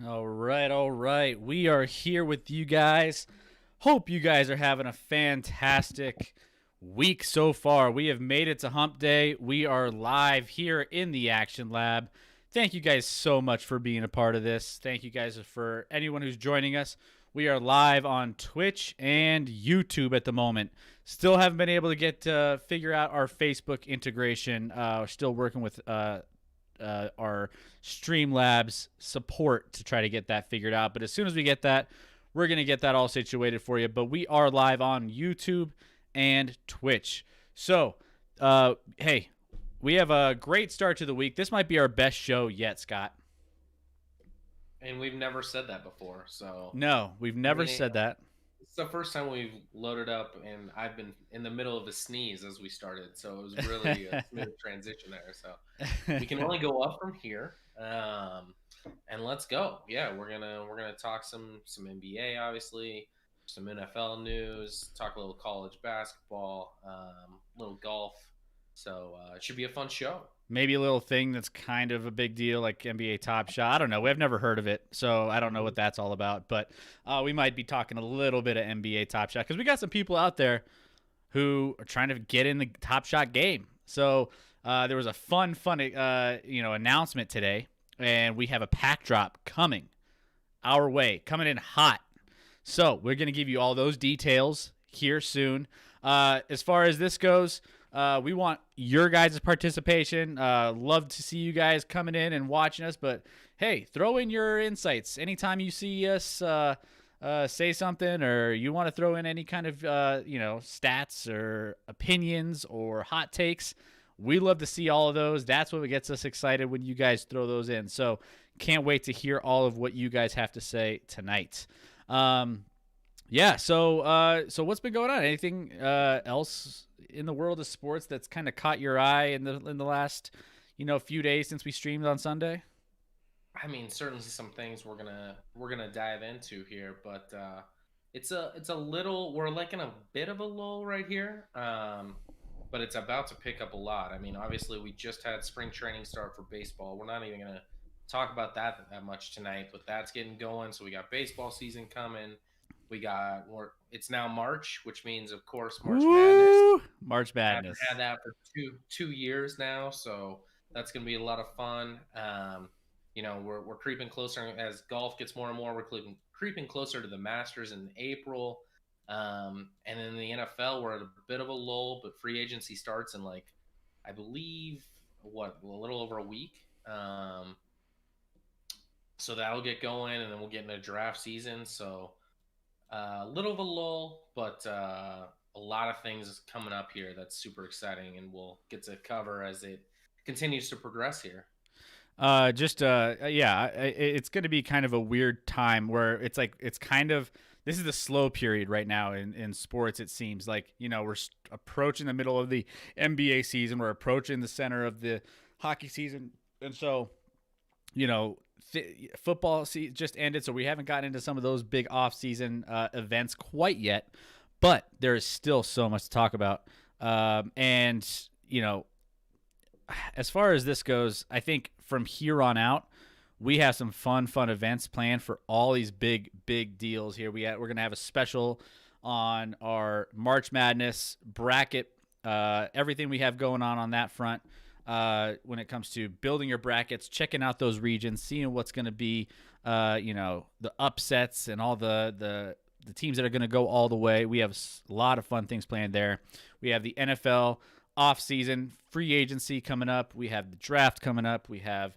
All right, all right. We are here with you guys. Hope you guys are having a fantastic week so far. We have made it to Hump Day. We are live here in the Action Lab. Thank you guys so much for being a part of this. Thank you guys for anyone who's joining us. We are live on Twitch and YouTube at the moment. Still haven't been able to get figure out our Facebook integration. We're still working with our Streamlabs support to try to get that figured out. But as soon as we get that, we're going to get that all situated for you. But we are live on YouTube and Twitch. So, hey, we have a great start to the week. This might be our best show yet, Scott. And we've never said that before. So no, we've never said that. It's the first time we've loaded up, and I've been in the middle of a sneeze as we started. So it was really a smooth transition there. So we can only go up from here. And let's go. Yeah, we're gonna talk some NBA, obviously, some NFL news, talk a little college basketball, little golf. So it should be a fun show. Maybe a little thing that's kind of a big deal, like NBA Top Shot. I don't know. We've never heard of it, so I don't know what that's all about. But we might be talking a little bit of NBA Top Shot because we got some people out there who are trying to get in the Top Shot game. So there was a fun announcement today, and we have a pack drop coming our way, coming in hot. So we're going to give you all those details here soon. As far as this goes, we want your guys' participation. Love to see you guys coming in and watching us. But, hey, throw in your insights. Anytime you see us say something or you want to throw in any kind of, stats or opinions or hot takes, we love to see all of those. That's what gets us excited when you guys throw those in. So can't wait to hear all of what you guys have to say tonight. Yeah, so what's been going on? Anything else in the world of sports that's kind of caught your eye in the last few days since we streamed on Sunday? I mean, certainly some things we're gonna dive into here, but it's a little, we're like in a bit of a lull right here, but it's about to pick up a lot. I mean, obviously we just had spring training start for baseball. We're not even gonna talk about that much tonight, but that's getting going. So we got baseball season coming. We got it's now March, which means, of course, March Madness. March Madness. I've had that for two years now, so that's going to be a lot of fun. We're creeping closer as golf gets more and more. We're creeping closer to the Masters in April, and in the NFL, we're at a bit of a lull, but free agency starts in I believe a little over a week. So that'll get going, and then we'll get into draft season. So. A little of a lull, but a lot of things coming up here that's super exciting, and we'll get to cover as it continues to progress here. It's going to be kind of a weird time where it's kind of, this is the slow period right now in sports. It seems like, we're approaching the middle of the NBA season. We're approaching the center of the hockey season. And so, football just ended, so we haven't gotten into some of those big off-season events quite yet, but there is still so much to talk about. As far as this goes, I think from here on out, we have some fun events planned for all these big deals here. We're going to have a special on our March Madness bracket, everything we have going on that front. When it comes to building your brackets, checking out those regions, seeing what's going to be, the upsets and all the teams that are going to go all the way. We have a lot of fun things planned there. We have the NFL offseason, free agency coming up. We have the draft coming up. We have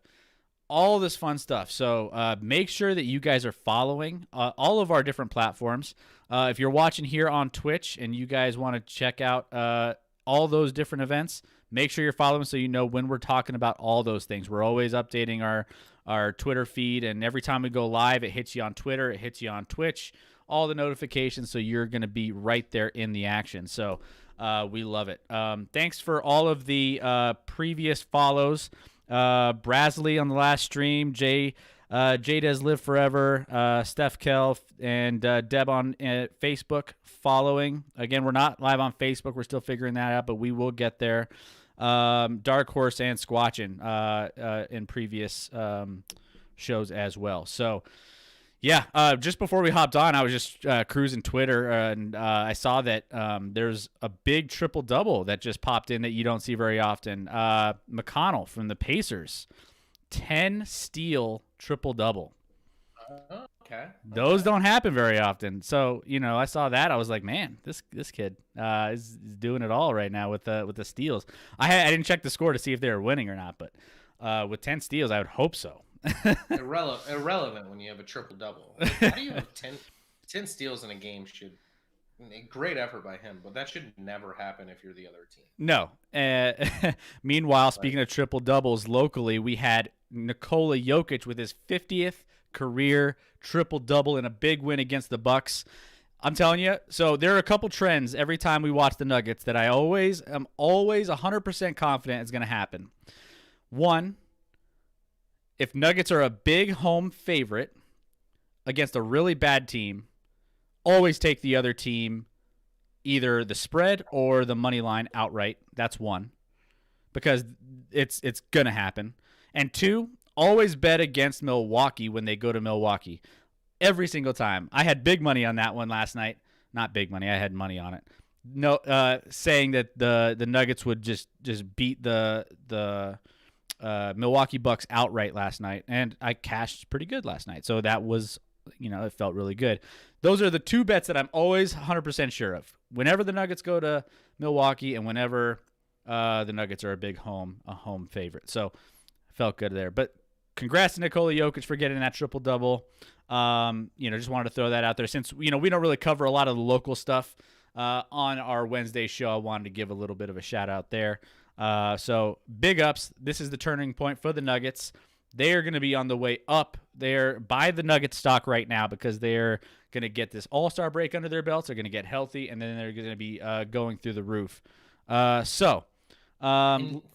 all this fun stuff. So make sure that you guys are following all of our different platforms. If you're watching here on Twitch and you guys want to check out all those different events, make sure you're following so you know when we're talking about all those things. We're always updating our Twitter feed, and every time we go live, it hits you on Twitter, it hits you on Twitch, all the notifications, so you're going to be right there in the action. So we love it. Thanks for all of the previous follows. Brasley on the last stream, Jay Does Live Forever, Steph Kell, and Deb on Facebook following. Again, we're not live on Facebook. We're still figuring that out, but we will get there. Dark Horse and Squatchin in previous shows as well. So, yeah, just before we hopped on, I was just cruising Twitter, and I saw that there's a big triple-double that just popped in that you don't see very often. McConnell from the Pacers, 10-steal triple-double. Okay. Those don't happen very often. So, I saw that. I was like, man, this kid is doing it all right now with the steals. I didn't check the score to see if they were winning or not, but with 10 steals, I would hope so. Irrelevant when you have a triple-double. How do you have 10 steals in a game? Great effort by him, but that should never happen if you're the other team. No. Meanwhile, speaking of triple-doubles, locally, we had Nikola Jokic with his 50th career triple-double in a big win against the Bucks. I'm telling you, so there are a couple trends every time we watch the Nuggets that I am always 100% confident is going to happen. One, if Nuggets are a big home favorite against a really bad team, always take the other team, either the spread or the money line outright. That's one, because it's going to happen. And two, always bet against Milwaukee when they go to Milwaukee. Every single time. I had big money on that one last night. Not big money. I had money on it. No, saying that the Nuggets would just beat the Milwaukee Bucks outright last night, and I cashed pretty good last night. So that was, it felt really good. Those are the two bets that I'm always 100% sure of. Whenever the Nuggets go to Milwaukee, and whenever the Nuggets are a home favorite. So felt good there. But congrats to Nikola Jokic for getting that triple-double. Just wanted to throw that out there. Since, we don't really cover a lot of the local stuff on our Wednesday show, I wanted to give a little bit of a shout-out there. So big ups. This is the turning point for the Nuggets. They are going to be on the way up. They're buy the Nuggets stock right now because they're going to get this all-star break under their belts. They're going to get healthy, and then they're going to be going through the roof. And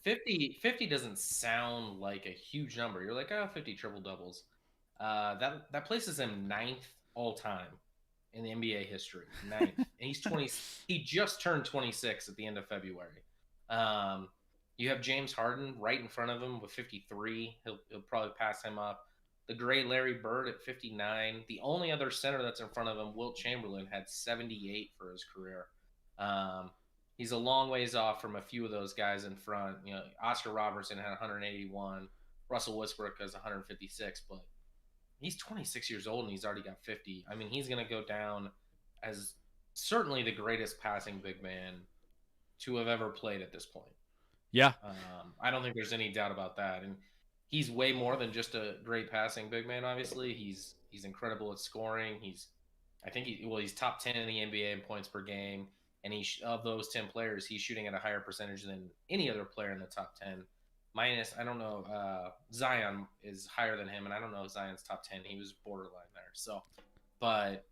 50 doesn't sound like a huge number. You're like, 50 triple-doubles. That places him 9th all-time in the NBA history. 9th. And he's 20. He just turned 26 at the end of February. You have James Harden right in front of him with 53. He'll probably pass him up. The great Larry Bird at 59. The only other center that's in front of him, Wilt Chamberlain, had 78 for his career. He's a long ways off from a few of those guys in front. Oscar Robertson had 181. Russell Westbrook has 156, but he's 26 years old and he's already got 50. I mean, he's going to go down as certainly the greatest passing big man to have ever played at this point. Yeah. I don't think there's any doubt about that. And he's way more than just a great passing big man, obviously. He's incredible at scoring. He's top 10 in the NBA in points per game. And of those 10 players, he's shooting at a higher percentage than any other player in the top 10. Minus, I don't know, Zion is higher than him, and I don't know if Zion's top 10. He was borderline there. So, but,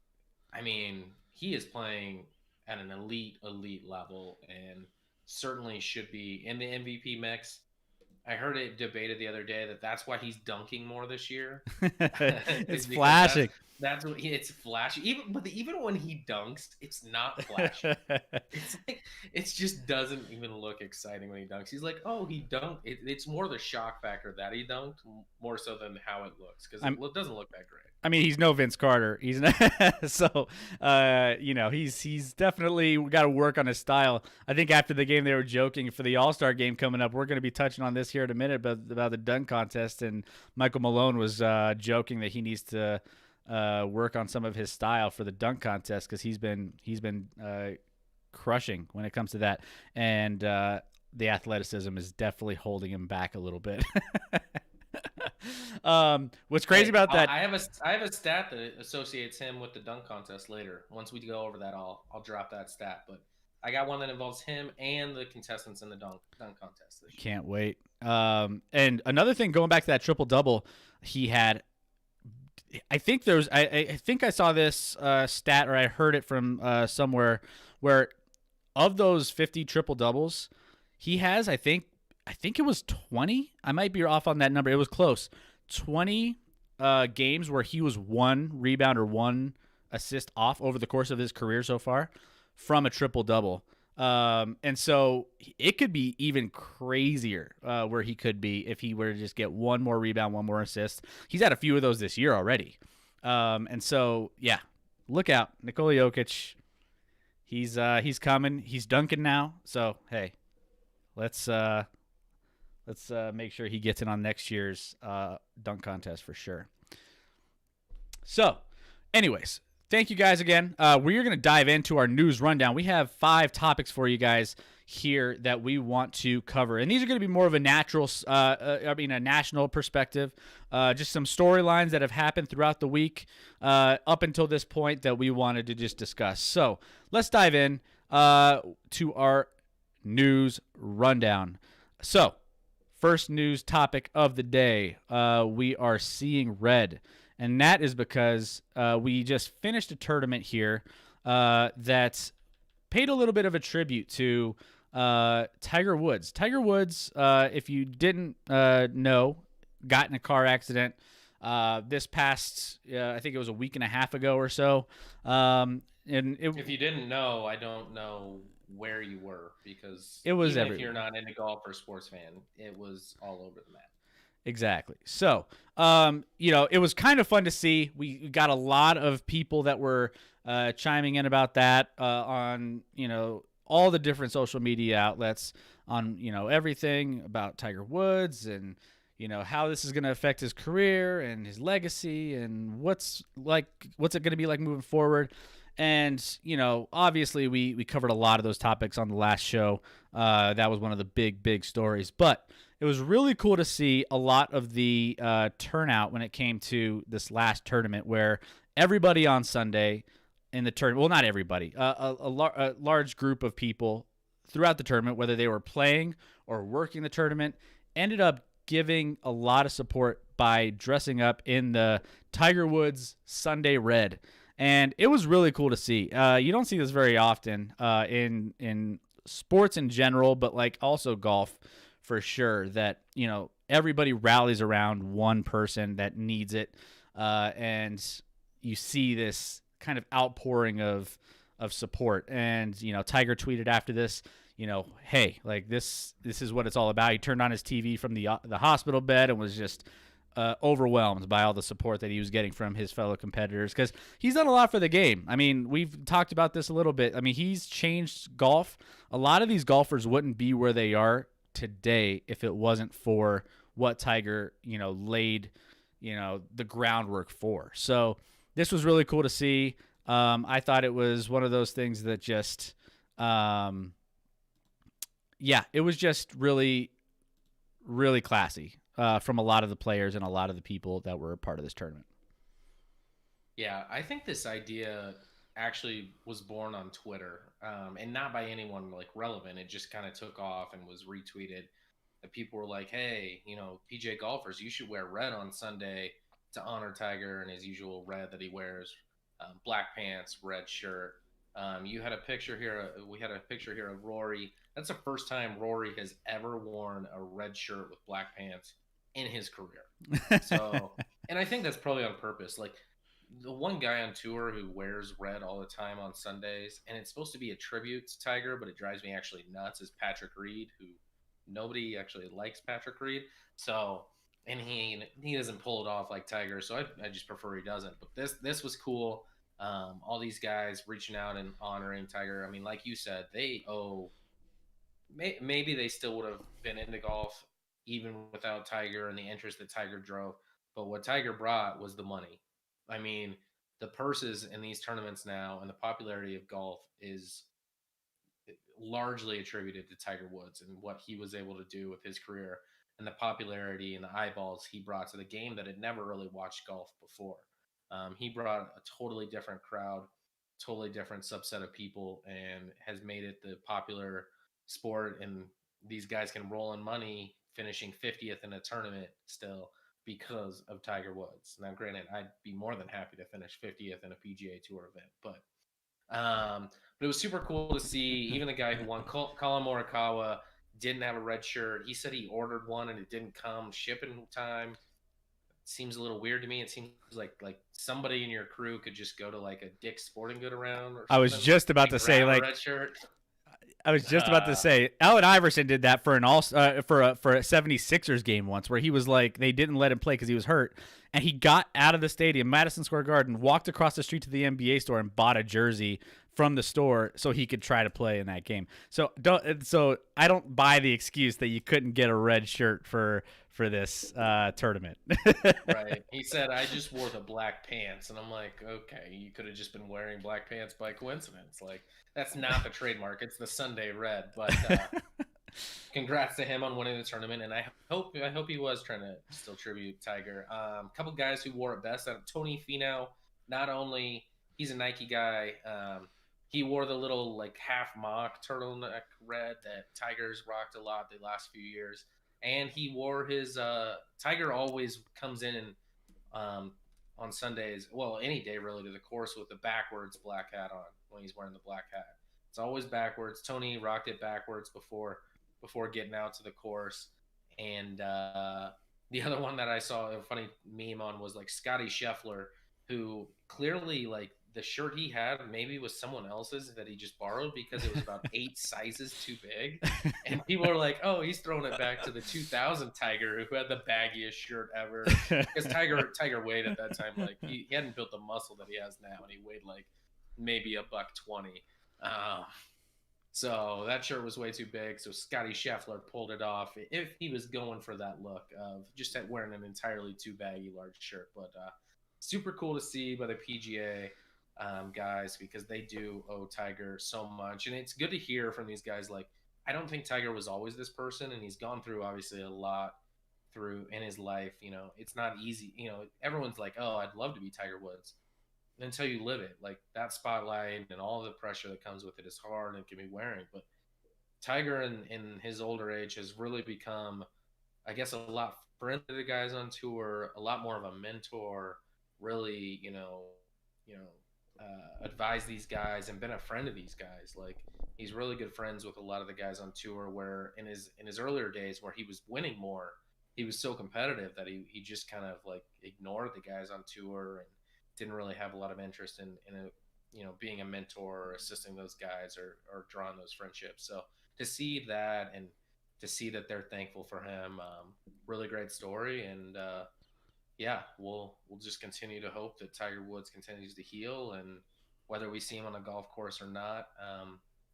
I mean, he is playing at an elite level and certainly should be in the MVP mix. I heard it debated the other day that's why he's dunking more this year. It's flashing. That's what it's flashy. Even when he dunks, it's not flashy. It's like it just doesn't even look exciting when he dunks. He's like, oh, he dunked. It's more the shock factor that he dunked more so than how it looks because it doesn't look that great. I mean, he's no Vince Carter. He's not, so he's definitely got to work on his style. I think after the game they were joking for the All-Star game coming up. We're going to be touching on this here in a minute about the dunk contest, and Michael Malone was joking that he needs to work on some of his style for the dunk contest because he's been crushing when it comes to that, and the athleticism is definitely holding him back a little bit. What's crazy about that? I have a stat that associates him with the dunk contest later. Once we go over that, I'll drop that stat. But I got one that involves him and the contestants in the dunk contest. Can't wait. And another thing, going back to that triple double, he had. I think I think I saw this stat or I heard it from somewhere where of those 50 triple doubles, he has I think it was 20. I might be off on that number. It was close. 20 games where he was 1 rebound or 1 assist off over the course of his career so far from a triple double. And so it could be even crazier where he could be if he were to just get one more rebound, one more assist. He's had a few of those this year already. And so, yeah, look out. Nikola Jokic, he's coming. He's dunking now. So, hey, let's make sure he gets in on next year's dunk contest for sure. So, anyways, thank you guys again. We are going to dive into our news rundown. We have 5 topics for you guys here that we want to cover, and these are going to be more of a a national perspective. Just some storylines that have happened throughout the week up until this point that we wanted to just discuss. So let's dive in to our news rundown. So, first news topic of the day: we are seeing red. And that is because we just finished a tournament here that paid a little bit of a tribute to Tiger Woods. Tiger Woods, if you didn't know, got in a car accident this past, I think it was a week and a half ago or so. If you didn't know, I don't know where you were, because it was even everywhere. If you're not into golf or sports fan, it was all over the map. Exactly. So, it was kind of fun to see. We got a lot of people that were chiming in about that on, all the different social media outlets on, everything about Tiger Woods and, how this is going to affect his career and his legacy and what's it going to be like moving forward. And, obviously we covered a lot of those topics on the last show. That was one of the big stories. But it was really cool to see a lot of the turnout when it came to this last tournament, where everybody on Sunday in the tournament, well, not everybody, a large group of people throughout the tournament, whether they were playing or working the tournament, ended up giving a lot of support by dressing up in the Tiger Woods Sunday red. And it was really cool to see. You don't see this very often in sports in general, but also golf for sure, that, everybody rallies around one person that needs it. And you see this kind of outpouring of support. And, Tiger tweeted after this, hey, this is what it's all about. He turned on his TV from the hospital bed and was just overwhelmed by all the support that he was getting from his fellow competitors, because he's done a lot for the game. I mean, we've talked about this a little bit. I mean, he's changed golf. A lot of these golfers wouldn't be where they are today if it wasn't for what Tiger, laid, the groundwork for. So this was really cool to see. I thought it was one of those things that just, it was just really, really classy from a lot of the players and a lot of the people that were a part of this tournament. Yeah, I think this idea actually was born on Twitter, and not by anyone relevant. It just kind of took off and was retweeted. And people were like, "Hey, PJ golfers, you should wear red on Sunday to honor Tiger and his usual red that he wears: black pants, red shirt." You had a picture here. We had a picture here of Rory. That's the first time Rory has ever worn a red shirt with black pants in his career. So, and I think that's probably on purpose. The one guy on tour who wears red all the time on Sundays, and it's supposed to be a tribute to Tiger, but it drives me actually nuts, is Patrick Reed, who nobody actually likes Patrick Reed. So, and he doesn't pull it off like Tiger, so I just prefer he doesn't. But this was cool. All these guys reaching out and honoring Tiger. I mean, like you said, they owe. Maybe they still would have been into golf even without Tiger and the interest that Tiger drove. But what Tiger brought was the money. I mean, the purses in these tournaments now and the popularity of golf is largely attributed to Tiger Woods and what he was able to do with his career and the popularity and the eyeballs he brought to the game that had never really watched golf before. He brought a totally different crowd, totally different subset of people, and has made it the popular sport. And these guys can roll in money finishing 50th in a tournament still because of Tiger Woods. Now, granted, I'd be more than happy to finish 50th in a PGA Tour event, but it was super cool to see. Even the guy who won, Colin Morikawa, didn't have a red shirt. He said he ordered one and it didn't come shipping time. It seems a little weird to me. It seems like somebody in your crew could just go to a Dick's Sporting Good around or something. I was just about to say, a red shirt. I was just about to say Allen Iverson did that for an for a 76ers game once, where he was like, they didn't let him play because he was hurt, and he got out of the stadium, Madison Square Garden, walked across the street to the NBA store and bought a jersey from the store so he could try to play in that game. So I don't buy the excuse that you couldn't get a red shirt for this tournament. Right. He said, I just wore the black pants. And I'm like, okay, you could have just been wearing black pants by coincidence. Like, that's not the trademark. It's the Sunday red. But congrats to him on winning the tournament. And I hope he was trying to still tribute Tiger. A couple guys who wore it best. Tony Finau, not only he's a Nike guy, he wore the little like half mock turtleneck red that Tiger's rocked a lot the last few years. And he wore his Tiger always comes in on Sundays, well, any day really, to the course with the backwards black hat on when he's wearing the black hat. It's always backwards. Tony rocked it backwards before getting out to the course. And the other one that I saw a funny meme on was like Scottie Scheffler, who clearly like the shirt he had maybe was someone else's that he just borrowed because it was about 8 sizes too big. And people are like, oh, he's throwing it back to the 2000 Tiger who had the baggiest shirt ever. Because Tiger weighed at that time, like he hadn't built the muscle that he has now, and he weighed like maybe $120. So that shirt was way too big. So Scottie Scheffler pulled it off if he was going for that look of just wearing an entirely too baggy large shirt. But super cool to see by the PGA. Guys, because they do owe Tiger so much, and it's good to hear from these guys. Like, I don't think Tiger was always this person, and he's gone through obviously a lot through in his life. You know, it's not easy. You know, everyone's like, oh, I'd love to be Tiger Woods until you live it. Like that spotlight and all the pressure that comes with it is hard and can be wearing. But Tiger in his older age has really become, I guess, a lot friendly to the guys on tour, a lot more of a mentor, really, advise these guys and been a friend of these guys. Like, he's really good friends with a lot of the guys on tour, where in his earlier days where he was winning more, he was so competitive that he just kind of like ignored the guys on tour and didn't really have a lot of interest in being a mentor or assisting those guys or drawing those friendships. So to see that and to see that they're thankful for him, really great story. And yeah, we'll just continue to hope that Tiger Woods continues to heal, and whether we see him on a golf course or not,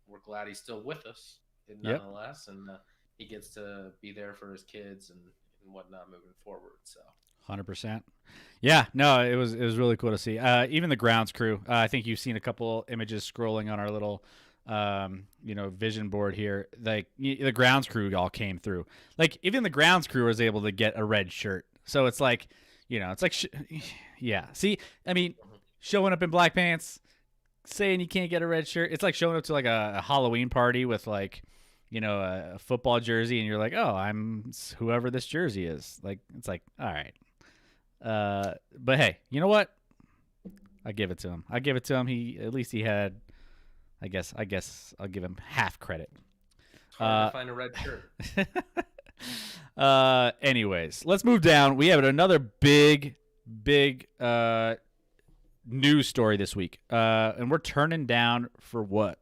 we're glad he's still with us nonetheless. Yep. And he gets to be there for his kids and whatnot moving forward. So 100%. Yeah, no, it was really cool to see. Even the grounds crew. I think you've seen a couple images scrolling on our little vision board here. Like the grounds crew all came through. Like even the grounds crew was able to get a red shirt. So it's like, yeah. See, I mean, showing up in black pants, saying you can't get a red shirt. It's like showing up to like a Halloween party with like, a football jersey, and you're like, oh, I'm whoever this jersey is. Like, it's like, all right. But hey, you know what? I give it to him. At least he had, I guess I'll give him half credit. It's hard to find a red shirt. Anyways, let's move down. We have another big news story this week. And we're turning down for what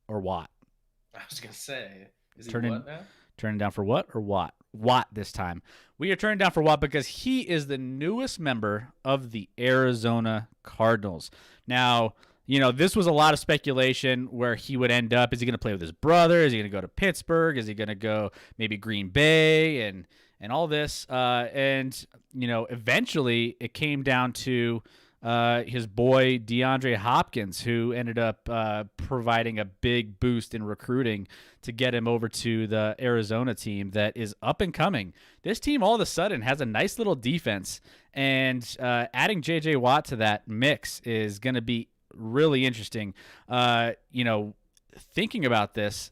or Watt? I was gonna say, is he what now? Turning down for what or Watt? Watt this time. We are turning down for Watt because he is the newest member of the Arizona Cardinals. Now, this was a lot of speculation where he would end up. Is he going to play with his brother? Is he going to go to Pittsburgh? Is he going to go maybe Green Bay and all this? Eventually it came down to his boy DeAndre Hopkins, who ended up providing a big boost in recruiting to get him over to the Arizona team that is up and coming. This team all of a sudden has a nice little defense, and adding J.J. Watt to that mix is going to be really interesting. Thinking about this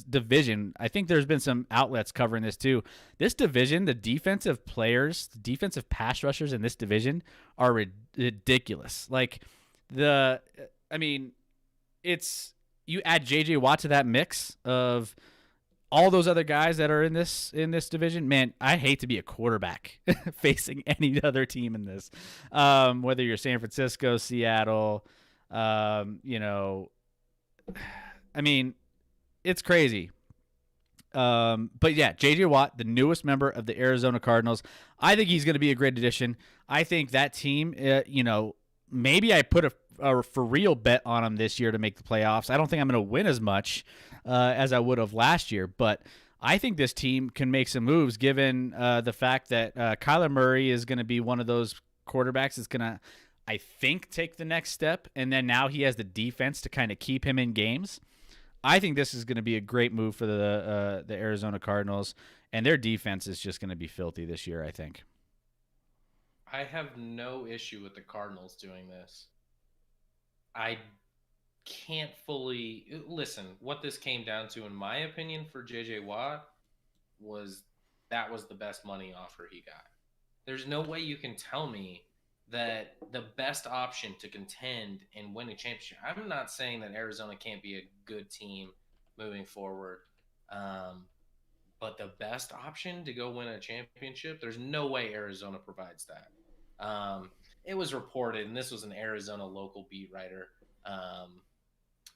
division, I think there's been some outlets covering this too. This division, the defensive players, the defensive pass rushers in this division are ridiculous. Like it's, you add JJ Watt to that mix of all those other guys that are in this division. Man, I hate to be a quarterback facing any other team in this. Whether you're San Francisco, Seattle, it's crazy. But yeah, J.J. Watt, the newest member of the Arizona Cardinals, I think he's going to be a great addition. I think that team, maybe I put a for real bet on them this year to make the playoffs. I don't think I'm going to win as much as I would have last year, but I think this team can make some moves given the fact that Kyler Murray is going to be one of those quarterbacks that's going to, I think, take the next step, and then now he has the defense to kind of keep him in games. I think this is going to be a great move for the Arizona Cardinals, and their defense is just going to be filthy this year, I think. I have no issue with the Cardinals doing this. I can't fully listen. What this came down to, in my opinion, for JJ Watt was that was the best money offer he got. There's no way you can tell me that the best option to contend and win a championship. I'm not saying that Arizona can't be a good team moving forward, but the best option to go win a championship, there's no way Arizona provides that. It was reported, and this was an Arizona local beat writer,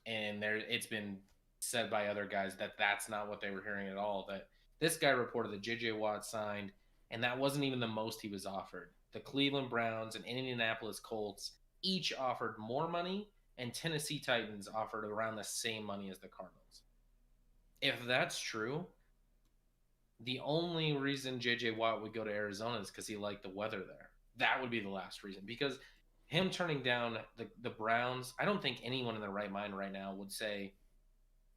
and it's been said by other guys that that's not what they were hearing at all. That this guy reported that J.J. Watt signed, and that wasn't even the most he was offered. The Cleveland Browns and Indianapolis Colts each offered more money, and Tennessee Titans offered around the same money as the Cardinals. If that's true, the only reason J.J. Watt would go to Arizona is because he liked the weather there. That would be the last reason. Because him turning down the Browns, I don't think anyone in their right mind right now would say,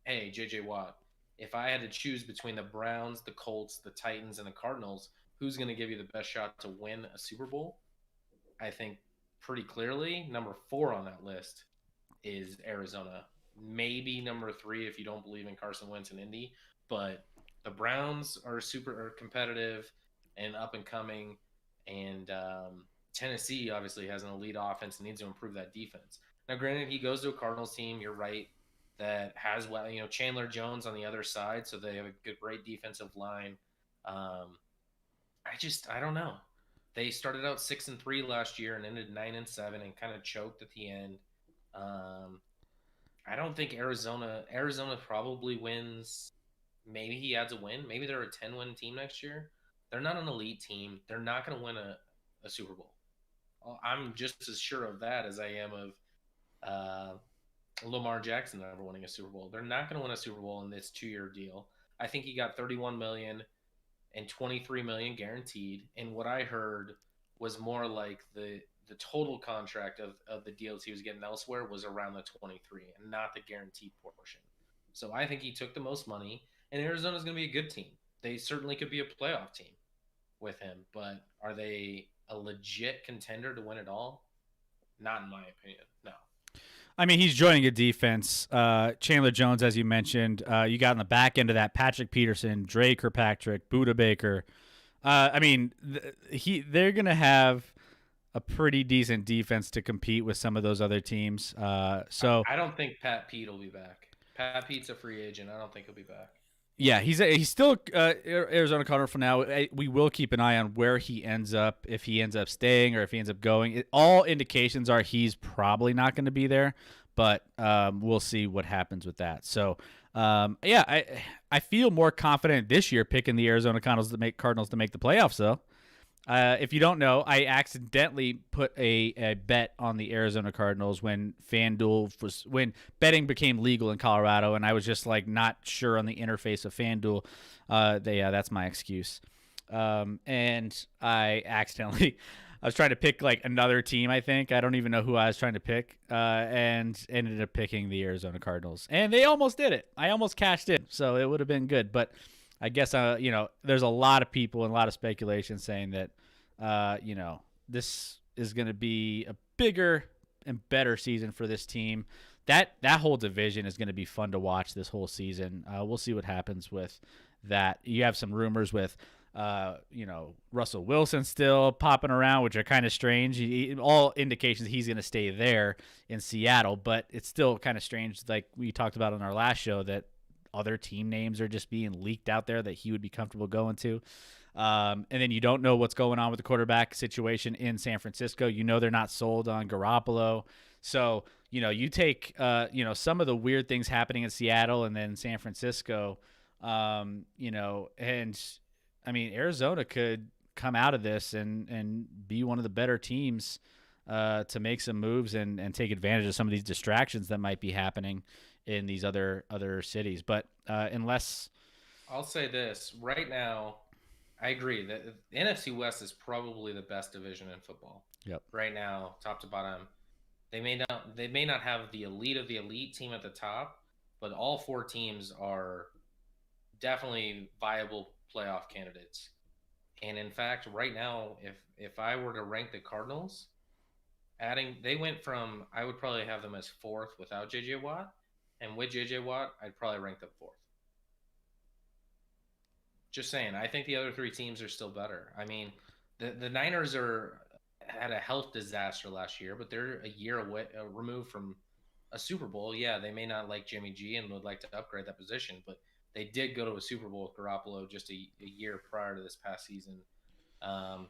hey, J.J. Watt, if I had to choose between the Browns, the Colts, the Titans, and the Cardinals, who's going to give you the best shot to win a Super Bowl? I think pretty clearly number 4 on that list is Arizona. Maybe number 3 if you don't believe in Carson Wentz and Indy. But the Browns are super competitive and up and coming. And Tennessee obviously has an elite offense and needs to improve that defense. Now, granted, he goes to a Cardinals team, you're right, that has, Chandler Jones on the other side, so they have a great defensive line. I don't know. They started out 6-3 last year and ended 9-7 and kind of choked at the end. I don't think Arizona probably wins. Maybe he adds a win. Maybe they're a 10-win team next year. They're not an elite team. They're not going to win a Super Bowl. I'm just as sure of that as I am of Lamar Jackson never winning a Super Bowl. They're not going to win a Super Bowl in this 2-year deal. I think he got $31 million and $23 million guaranteed. And what I heard was more like the total contract of the deals he was getting elsewhere was around the 23 and not the guaranteed portion. So I think he took the most money, and Arizona's going to be a good team. They certainly could be a playoff team with him, but are they a legit contender to win it all? Not in my opinion, no. I mean, he's joining a defense. Chandler Jones, as you mentioned, you got on the back end of that Patrick Peterson, Dre Kirkpatrick, Budda Baker. They're going to have a pretty decent defense to compete with some of those other teams. So I don't think Pat Pete will be back. Pat Pete's a free agent. I don't think he'll be back. Yeah, he's still Arizona Cardinal for now. We will keep an eye on where he ends up, if he ends up staying or if he ends up going. All indications are he's probably not going to be there, but we'll see what happens with that. So, I feel more confident this year picking the Arizona Cardinals to make the playoffs, though. If you don't know, I accidentally put a bet on the Arizona Cardinals when betting became legal in Colorado, and I was just like not sure on the interface of FanDuel. That's my excuse. And I was trying to pick like another team. I think I don't even know who I was trying to pick, and ended up picking the Arizona Cardinals, and they almost did it. I almost cashed in, so it would have been good, but. I guess, there's a lot of people and a lot of speculation saying that, this is going to be a bigger and better season for this team. That whole division is going to be fun to watch this whole season. We'll see what happens with that. You have some rumors with, Russell Wilson still popping around, which are kind of strange. All indications he's going to stay there in Seattle, but it's still kind of strange, like we talked about on our last show, that other team names are just being leaked out there that he would be comfortable going to. And then you don't know what's going on with the quarterback situation in San Francisco. They're not sold on Garoppolo. So, you take, some of the weird things happening in Seattle and then San Francisco, and I mean, Arizona could come out of this and be one of the better teams to make some moves and take advantage of some of these distractions that might be happening in these other cities. But unless I'll say this right now, I agree that the NFC West is probably the best division in football. Yep. Right now, top to bottom. They may not have the elite of the elite team at the top, but all four teams are definitely viable playoff candidates. And in fact, right now, if I were to rank the Cardinals, they went from, I would probably have them as fourth without JJ Watt, and with JJ Watt, I'd probably rank them fourth. Just saying, I think the other three teams are still better. I mean, the Niners had a health disaster last year, but they're a year away removed from a Super Bowl. Yeah, they may not like Jimmy G and would like to upgrade that position, but they did go to a Super Bowl with Garoppolo just a year prior to this past season. Um,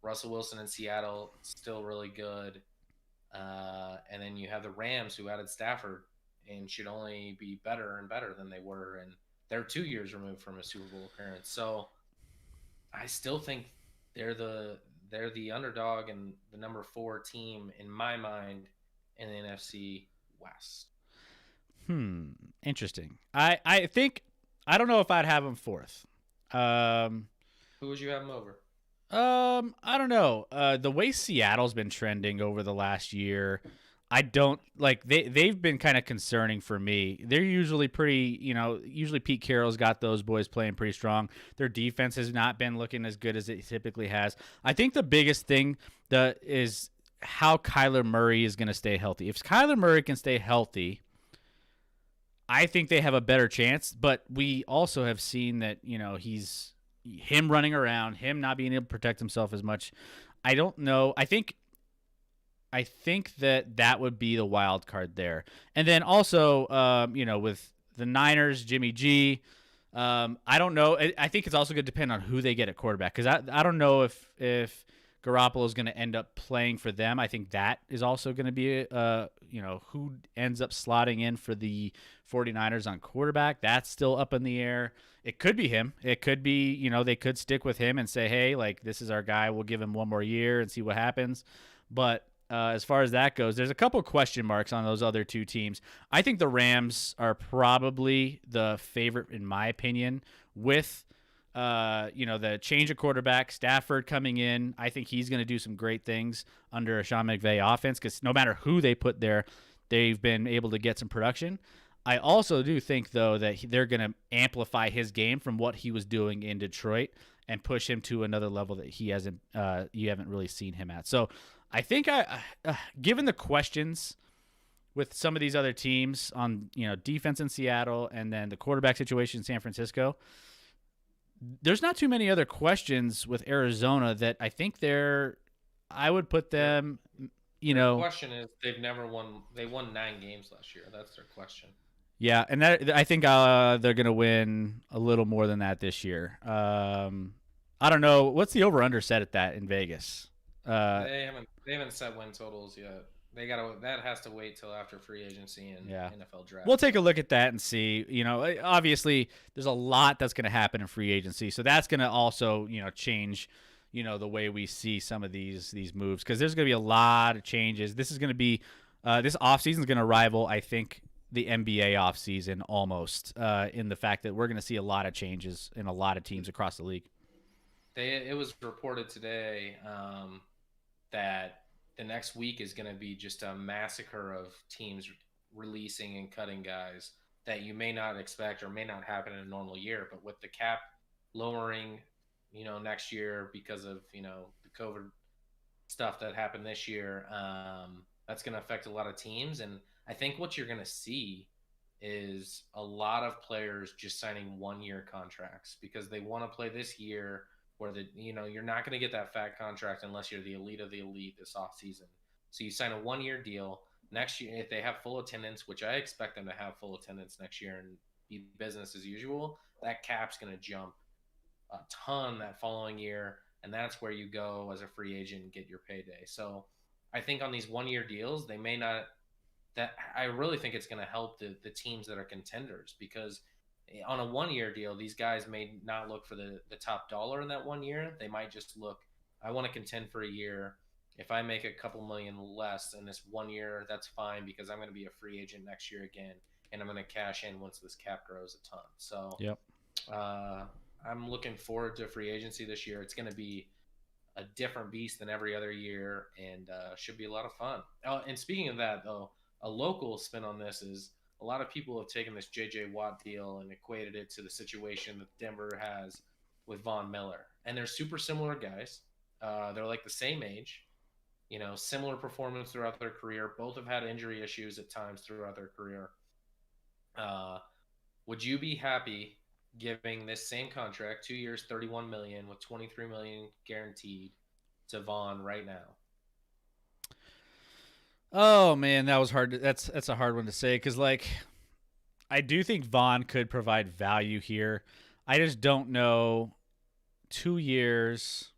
Russell Wilson in Seattle still really good, and then you have the Rams who added Stafford and should only be better and better than they were, and they're 2 years removed from a Super Bowl appearance. So I still think they're the underdog and the number 4 team in my mind in the NFC West. Interesting. I think I don't know if I'd have them fourth. Who would you have them over? I don't know. The way Seattle's been trending over the last year, I don't like they've been kind of concerning for me. They're usually pretty, usually Pete Carroll's got those boys playing pretty strong. Their defense has not been looking as good as it typically has. I think the biggest thing that is how Kyler Murray is going to stay healthy. If Kyler Murray can stay healthy, I think they have a better chance, but we also have seen that, he's him running around, him not being able to protect himself as much. I don't know. I think that would be the wild card there. And then also, with the Niners, Jimmy G, I don't know. I think it's also going to depend on who they get at quarterback, because I don't know if Garoppolo is going to end up playing for them. I think that is also going to be, who ends up slotting in for the 49ers on quarterback. That's still up in the air. It could be him. It could be, they could stick with him and say, hey, like, this is our guy. We'll give him one more year and see what happens. But as far as that goes, there's a couple question marks on those other two teams. I think the Rams are probably the favorite, in my opinion, with the change of quarterback, Stafford coming in. I think he's going to do some great things under a Sean McVay offense, because no matter who they put there, they've been able to get some production. I also do think, though, that they're going to amplify his game from what he was doing in Detroit and push him to another level that you haven't really seen him at. So I think given the questions with some of these other teams on, defense in Seattle and then the quarterback situation in San Francisco, there's not too many other questions with Arizona that I think I would put them, The question is, they've never won. They won 9 games last year. That's their question. Yeah, and I think they're going to win a little more than that this year. I don't know. What's the over-under set at that in Vegas? They haven't set win totals yet. That has to wait till after free agency and NFL draft. We'll take a look at that and see. Obviously there's a lot that's going to happen in free agency, so that's going to also change the way we see some of these moves, because there's going to be a lot of changes. This is going to be this offseason is going to rival, I think, the NBA offseason almost, in the fact that we're going to see a lot of changes in a lot of teams across the league. It was reported today that the next week is going to be just a massacre of teams releasing and cutting guys that you may not expect or may not happen in a normal year. But with the cap lowering, next year because of, the COVID stuff that happened this year, that's going to affect a lot of teams. And I think what you're going to see is a lot of players just signing 1-year contracts because they want to play this year, where you're not going to get that fat contract unless you're the elite of the elite this offseason. So you sign a 1-year deal. Next year, if they have full attendance, which I expect them to have full attendance next year and be business as usual, that cap's going to jump a ton that following year, and that's where you go as a free agent and get your payday. So I think on these 1-year deals, they may not that I really think it's going to help the teams that are contenders, because on a 1-year deal, these guys may not look for the top dollar in that 1 year. They might just look, I want to contend for a year. If I make a couple million less in this 1 year, that's fine, because I'm going to be a free agent next year again, and I'm going to cash in once this cap grows a ton. So Yep. I'm looking forward to free agency this year. It's going to be a different beast than every other year, and should be a lot of fun. And speaking of that, though, a local spin on this is a lot of people have taken this J.J. Watt deal and equated it to the situation that Denver has with Von Miller. And they're super similar guys. They're like the same age, similar performance throughout their career. Both have had injury issues at times throughout their career. Would you be happy giving this same contract, 2 years, $31 million with $23 million guaranteed, to Vaughn right now? Oh man, that was hard. That's a hard one to say, because I do think Vaughn could provide value here. I just don't know. 2 years.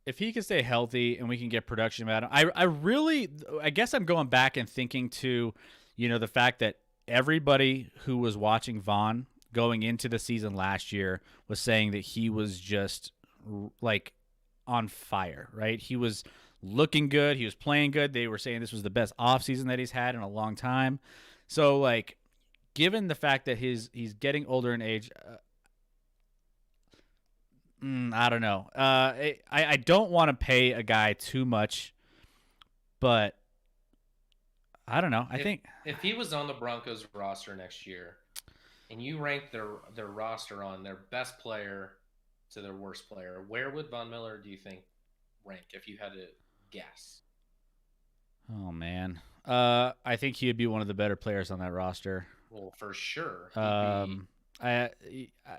If he can stay healthy and we can get production out of him, I guess I'm going back and thinking to, the fact that everybody who was watching Vaughn going into the season last year was saying that he was just on fire, right? He was looking good. He was playing good. They were saying this was the best offseason that he's had in a long time. So, given the fact that he's getting older in age, I don't know. I don't want to pay a guy too much, but I don't know. I think if he was on the Broncos roster next year, and you ranked their roster on their best player to their worst player, where would Von Miller, do you think, rank if you had to guess? Oh man, I think he would be one of the better players on that roster. Well, for sure. I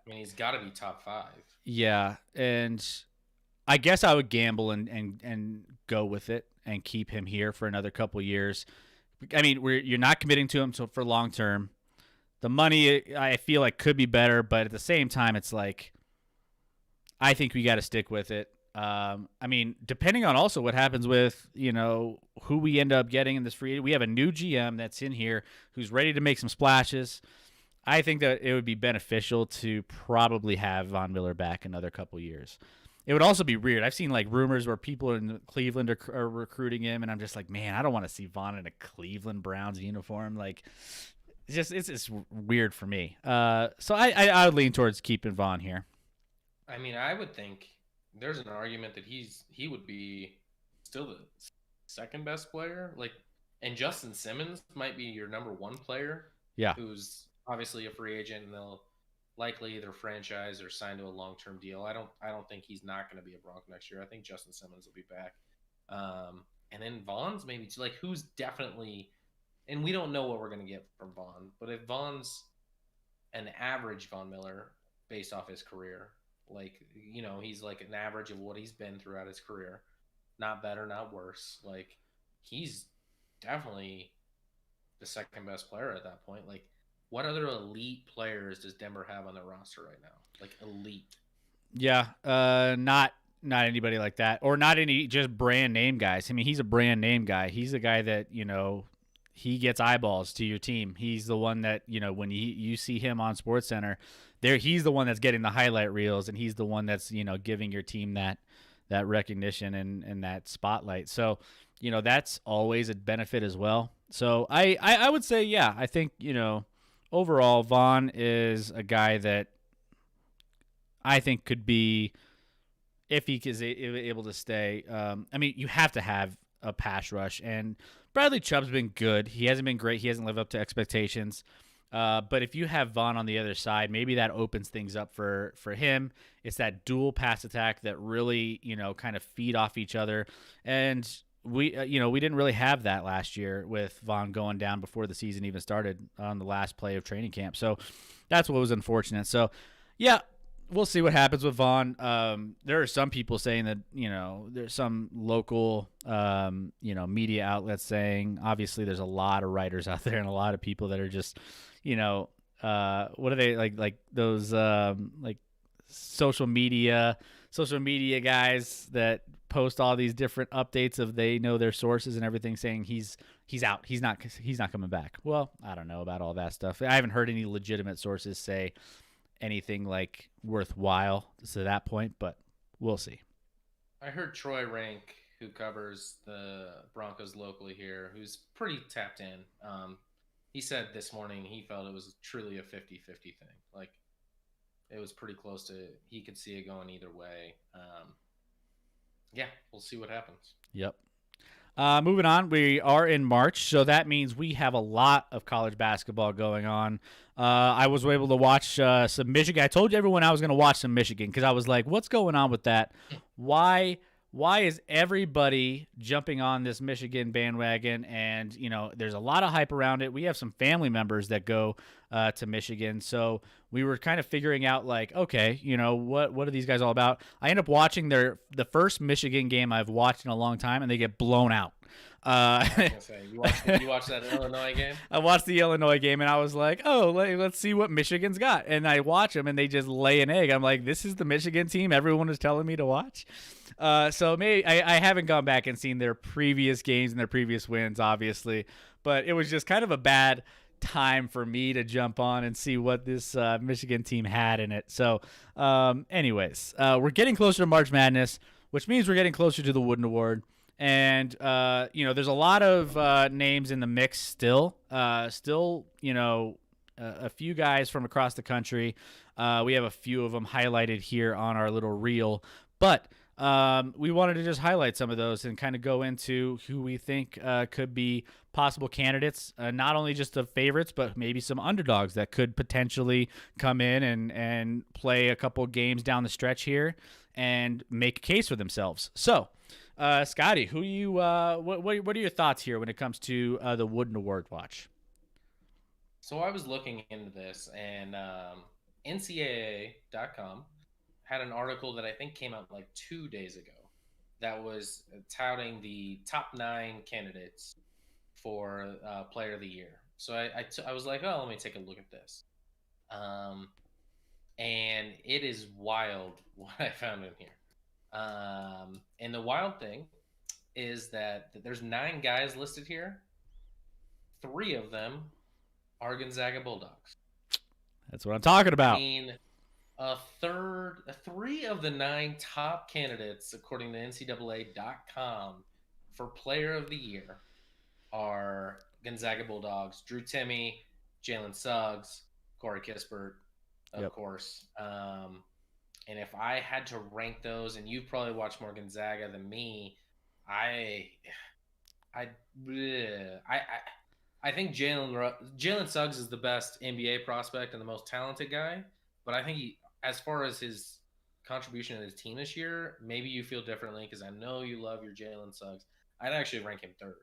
mean, he's got to be top 5. Yeah, and I guess I would gamble and go with it and keep him here for another couple years. I mean, you're not committing to him for long term. The money, I feel like, could be better, but at the same time, it's I think we got to stick with it. I mean, depending on also what happens with, who we end up getting in this free, we have a new GM that's in here who's ready to make some splashes. I think that it would be beneficial to probably have Von Miller back another couple years. It would also be weird. I've seen rumors where people in Cleveland are recruiting him, and I'm just man, I don't want to see Von in a Cleveland Browns uniform. It's weird for me. So I would lean towards keeping Von here. I mean, I would think there's an argument that he would be still the second best player. And Justin Simmons might be your number 1 player. Yeah. Who's obviously a free agent, and they'll likely either franchise or sign to a long-term deal. I don't think he's not going to be a Bronco next year. I think Justin Simmons will be back. And then Vaughn's maybe too, who's definitely, and we don't know what we're going to get from Vaughn, but if Vaughn's an average Von Miller based off his career, he's an average of what he's been throughout his career, not better, not worse. He's definitely the second best player at that point. What other elite players does Denver have on their roster right now? Elite. Yeah, not anybody like that, or not any just brand name guys. I mean, he's a brand name guy. He's a guy that he gets eyeballs to your team. He's the one that when you see him on SportsCenter, he's the one that's getting the highlight reels, and he's the one that's giving your team that recognition and that spotlight. So that's always a benefit as well. So I would say, yeah, I think overall, Vaughn is a guy that I think could be, if he is able to stay. I mean, you have to have a pass rush, and Bradley Chubb's been good. He hasn't been great. He hasn't lived up to expectations. But if you have Vaughn on the other side, maybe that opens things up for him. It's that dual pass attack that really, kind of feed off each other. And we didn't really have that last year with Vaughn going down before the season even started on the last play of training camp. So that's what was unfortunate. So, yeah, we'll see what happens with Vaughn. There are some people saying that, there's some local, media outlets saying, obviously there's a lot of writers out there and a lot of people that are just, what are they like those, social media social media guys that post all these different updates of they know their sources and everything saying he's out. He's not coming back. Well, I don't know about all that stuff. I haven't heard any legitimate sources say anything like worthwhile to that point, but we'll see. I heard Troy Rank, who covers the Broncos locally here, who's pretty tapped in. He said this morning he felt it was truly a 50-50 thing. Like, it was pretty close to, he could see it going either way. Yeah, we'll see what happens. Yep. Moving on, we are in March, so that means we have a lot of college basketball going on. I was able to watch some Michigan. I told everyone I was going to watch some Michigan because I was like, what's going on with that? Why is everybody jumping on this Michigan bandwagon? And, you know, there's a lot of hype around it. We have some family members that go to Michigan. So we were kind of figuring out, like, okay, you know, what are these guys all about? I end up watching the first Michigan game I've watched in a long time, and they get blown out. You watched that Illinois game? I watched the Illinois game, and I was like, oh, let's see what Michigan's got. And I watch them, and they just lay an egg. I'm like, this is the Michigan team everyone is telling me to watch? So maybe I haven't gone back and seen their previous games and their previous wins, obviously. But it was just kind of a bad time for me to jump on and see what this Michigan team had in it. So anyways, we're getting closer to March Madness, which means we're getting closer to the Wooden Award. And, you know, there's a lot of names in the mix still, you know, a few guys from across the country. We have a few of them highlighted here on our little reel. But we wanted to just highlight some of those and kind of go into who we think could be possible candidates, not only just the favorites, but maybe some underdogs that could potentially come in and play a couple games down the stretch here and make a case for themselves. So, Scotty, who you what are your thoughts here when it comes to the Wooden Award watch? So I was looking into this, and NCAA.com had an article that I think came out like 2 days ago that was touting the top 9 candidates for Player of the Year. So I was like, oh, let me take a look at this. And it is wild what I found in here. And the wild thing is that there's 9 guys listed here. 3 of them are Gonzaga Bulldogs. That's what I'm talking about. I mean, 3 of the 9 top candidates, according to NCAA.com, for Player of the Year are Gonzaga Bulldogs. Drew Timmy, Jalen Suggs, Corey Kispert, of course. And if I had to rank those, and you've probably watched more Gonzaga than me, I think Jalen Suggs is the best NBA prospect and the most talented guy. But I think as far as his contribution to his team this year, maybe you feel differently because I know you love your Jalen Suggs. I'd actually rank him 3rd.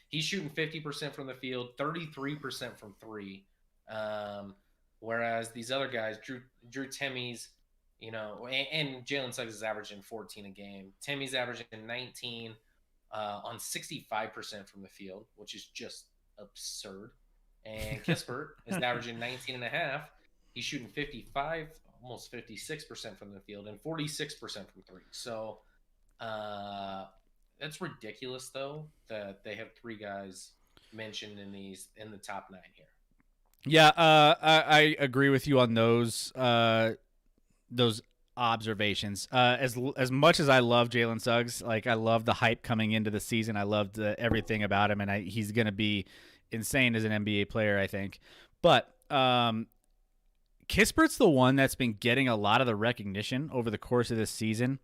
He's shooting 50% from the field, 33% from 3. Whereas these other guys, Drew Timmy's, you know, and Jalen Suggs is averaging 14 a game. Timmy's averaging 19 on 65% from the field, which is just absurd. And Kispert is averaging 19 and a half. He's shooting 55, almost 56% from the field and 46% from 3. So that's ridiculous, though, that they have 3 guys mentioned in the top 9 here. Yeah, I agree with you on those observations. As much as I love Jalen Suggs, like I love the hype coming into the season. I loved everything about him, and he's going to be insane as an NBA player, I think. But Kispert's the one that's been getting a lot of the recognition over the course of this season.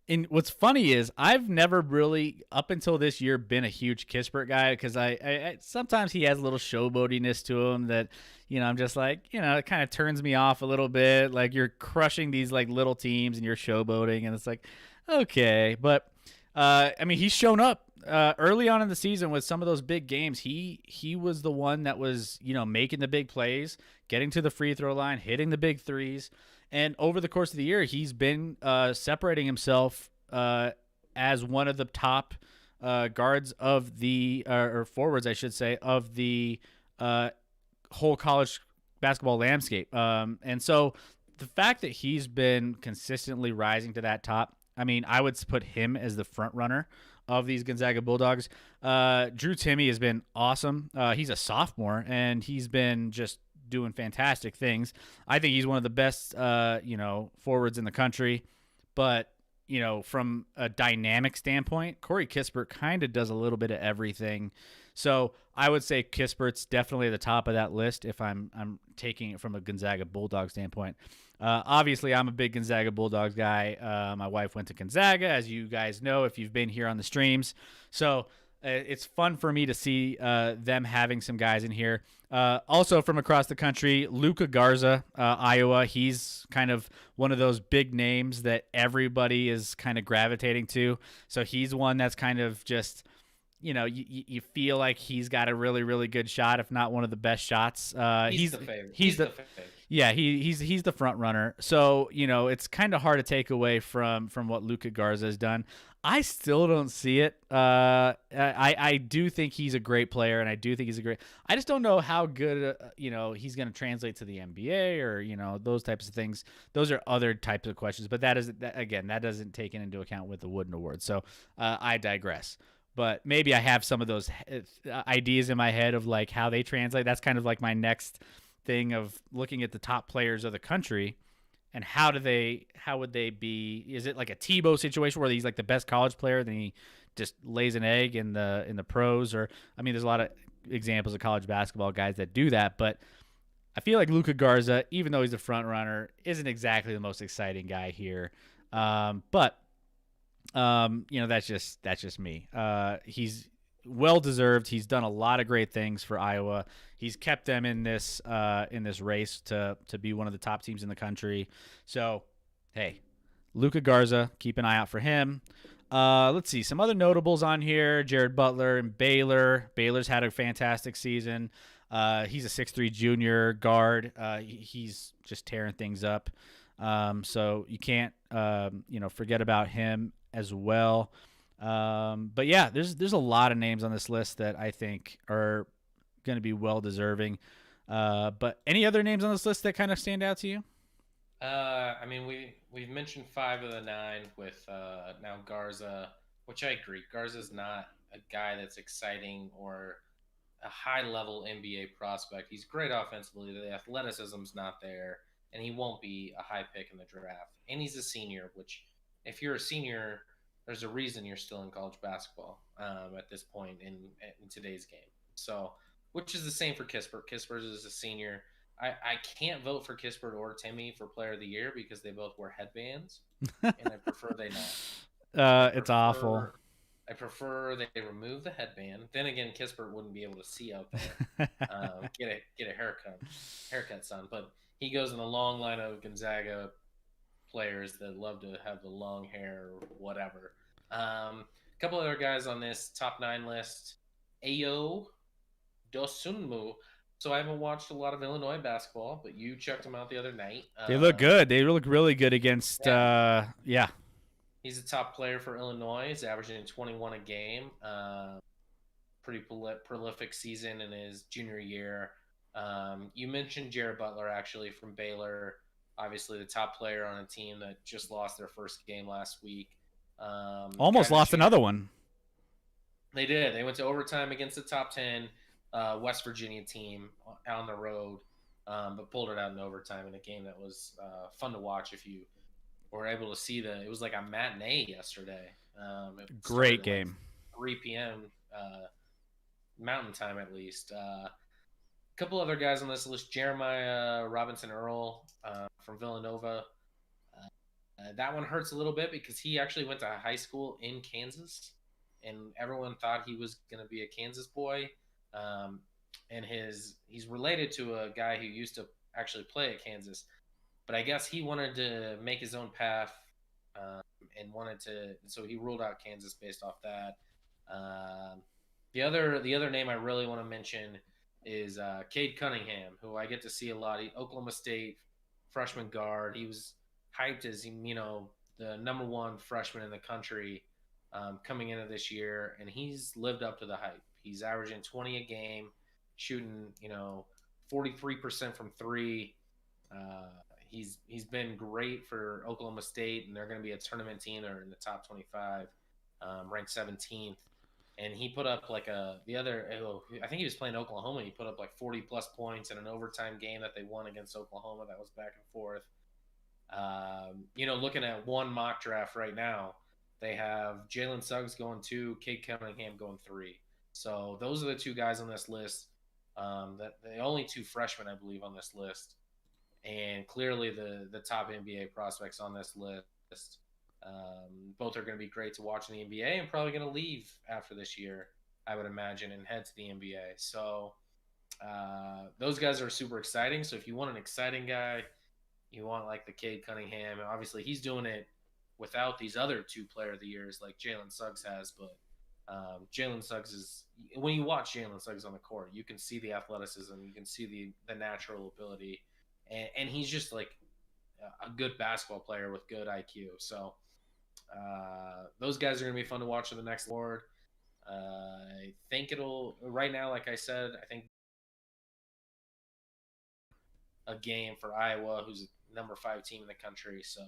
And what's funny is I've never really, up until this year, been a huge Kispert guy because I sometimes he has a little showboatiness to him that, you know, I'm just like, you know, it kind of turns me off a little bit. Like you're crushing these like little teams and you're showboating, and it's like, okay. But I mean, he's shown up early on in the season with some of those big games. He was the one that was, you know, making the big plays, getting to the free throw line, hitting the big threes. And over the course of the year, he's been separating himself as one of the top guards of the or forwards, I should say, of the whole college basketball landscape. And so the fact that he's been consistently rising to that top, I mean, I would put him as the front runner of these Gonzaga Bulldogs. Drew Timmy has been awesome. He's a sophomore, and he's been just doing fantastic things. I think he's one of the best, forwards in the country. But from a dynamic standpoint, Corey Kispert kind of does a little bit of everything. So I would say Kispert's definitely at the top of that list if I'm taking it from a Gonzaga Bulldog standpoint. Obviously, I'm a big Gonzaga Bulldogs guy. My wife went to Gonzaga, as you guys know if you've been here on the streams. So it's fun for me to see them having some guys in here. Also from across the country, Luka Garza, Iowa. He's kind of one of those big names that everybody is kind of gravitating to. So he's one that's kind of just, you feel like he's got a really, really good shot, if not one of the best shots. He's the favorite. He's the favorite. Yeah, he's the front runner. So, it's kind of hard to take away from what Luka Garza has done. I still don't see it. I do think he's a great player, and I do think I just don't know how good, he's going to translate to the NBA or, those types of things. Those are other types of questions. But that doesn't take into account with the Wooden Award. So I digress. But maybe I have some of those ideas in my head of like how they translate. That's kind of like my next thing of looking at the top players of the country and how would they be? Is it like a Tebow situation where he's like the best college player, then he just lays an egg in the pros? Or I mean, there's a lot of examples of college basketball guys that do that, but I feel like Luka Garza, even though he's the front runner, isn't exactly the most exciting guy here. But that's just me. He's well deserved. He's done a lot of great things for Iowa. He's kept them in this race to be one of the top teams in the country. So, hey, Luka Garza, keep an eye out for him. Let's see some other notables on here. Jared Butler and Baylor. Baylor's had a fantastic season. He's a 6'3" junior guard. He's just tearing things up. So you can't forget about him as well. But yeah, there's a lot of names on this list that I think are going to be well deserving. But any other names on this list that kind of stand out to you? I mean, we've mentioned 5 of the 9 with now Garza, which I agree. Garza's not a guy that's exciting or a high-level NBA prospect. He's great offensively. The athleticism's not there, and he won't be a high pick in the draft. And he's a senior, which if you're a senior, there's a reason you're still in college basketball at this point in today's game. So, which is the same for Kispert. Kispert is a senior. I can't vote for Kispert or Timmy for Player of the Year because they both wear headbands, and I prefer they not. It's awful. I prefer they remove the headband. Then again, Kispert wouldn't be able to see out there. Get a haircut, son. But he goes in a long line of Gonzaga players that love to have the long hair or whatever. A couple other guys on this top 9 list. Ayo Dosunmu. So I haven't watched a lot of Illinois basketball, but you checked them out the other night. They look good. They look really good against yeah. He's a top player for Illinois. He's averaging 21 a game. Pretty prolific season in his junior year. You mentioned Jared Butler, actually, from Baylor. Obviously, the top player on a team that just lost their first game last week. Almost lost another one. They did. They went to overtime against the top 10 West Virginia team on the road, but pulled it out in overtime in a game that was fun to watch if you were able to see it was like a matinee yesterday. Great game. Like 3 p.m. Mountain time, at least. A couple other guys on this list: Jeremiah Robinson Earl from Villanova. That one hurts a little bit because he actually went to high school in Kansas, and everyone thought he was going to be a Kansas boy. And he's related to a guy who used to actually play at Kansas. But I guess he wanted to make his own path and so he ruled out Kansas based off that. The other name I really want to mention is Cade Cunningham, who I get to see a lot. Oklahoma State freshman guard. He was hyped as the number 1 freshman in the country coming into this year, and he's lived up to the hype. He's averaging 20 a game, shooting 43% from 3. he's been great for Oklahoma State, and they're going to be a tournament team. They're in the top 25, ranked 17th, and he put up like I think he was playing Oklahoma. He put up like 40 plus points in an overtime game that they won against Oklahoma. That was back and forth. Looking at one mock draft right now, they have Jalen Suggs going 2, Cade Cunningham going 3. So those are the 2 guys on this list. That the only 2 freshmen, I believe, on this list, and clearly the top NBA prospects on this list. Both are going to be great to watch in the NBA, and probably going to leave after this year, I would imagine, and head to the NBA. So those guys are super exciting. So if you want an exciting guy, you want like the Cade Cunningham. Obviously, he's doing it without these other 2 player of the years like Jalen Suggs has. But Jalen Suggs is, when you watch Jalen Suggs on the court, you can see the athleticism, you can see the natural ability, and he's just like a good basketball player with good IQ. So those guys are going to be fun to watch in the next award. I think it'll right now, like I said, I think a game for Iowa, who's number 5 team in the country. So,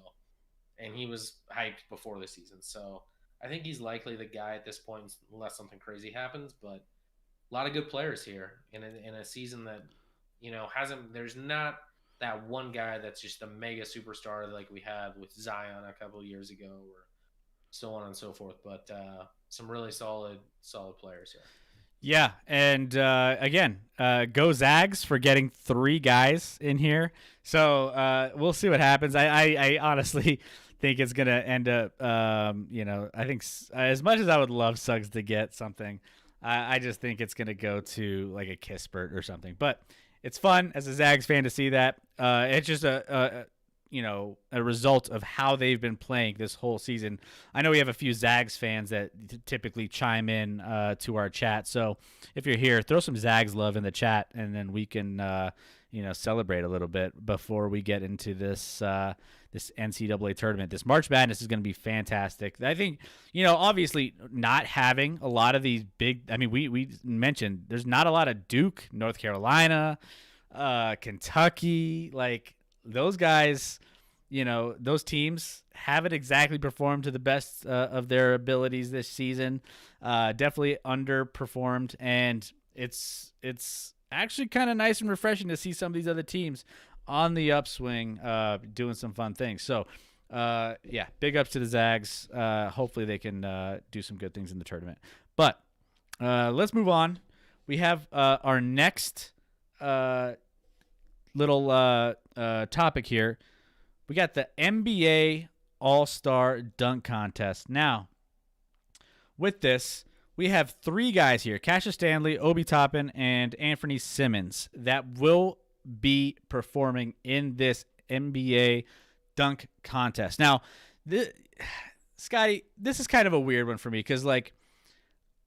and he was hyped before the season. So I think he's likely the guy at this point, unless something crazy happens. But a lot of good players here in a season that, hasn't. There's not that one guy that's just a mega superstar like we had with Zion a couple of years ago, or so on and so forth. But some really solid players here. Yeah, and again, go Zags for getting 3 guys in here. So we'll see what happens. I honestly think it's gonna end up. I think as much as I would love Suggs to get something, I just think it's gonna go to like a Kispert or something. But it's fun as a Zags fan to see that. It's just a result of how they've been playing this whole season. I know we have a few Zags fans that typically chime in to our chat. So if you're here, throw some Zags love in the chat, and then we can, celebrate a little bit before we get into this NCAA tournament. This March Madness is going to be fantastic. I think, obviously not having a lot of these big, we mentioned there's not a lot of Duke, North Carolina, Kentucky, like, those guys, those teams haven't exactly performed to the best of their abilities this season. Definitely underperformed, and it's actually kind of nice and refreshing to see some of these other teams on the upswing, doing some fun things. So, big ups to the Zags. Hopefully they can do some good things in the tournament. But let's move on. We have our next little topic here. We got the NBA All-Star Dunk Contest. Now, with this, we have 3 guys here, Cassius Stanley, Obi Toppin, and Anthony Simmons, that will be performing in this NBA Dunk Contest. Now, Scotty, this is kind of a weird one for me because, like,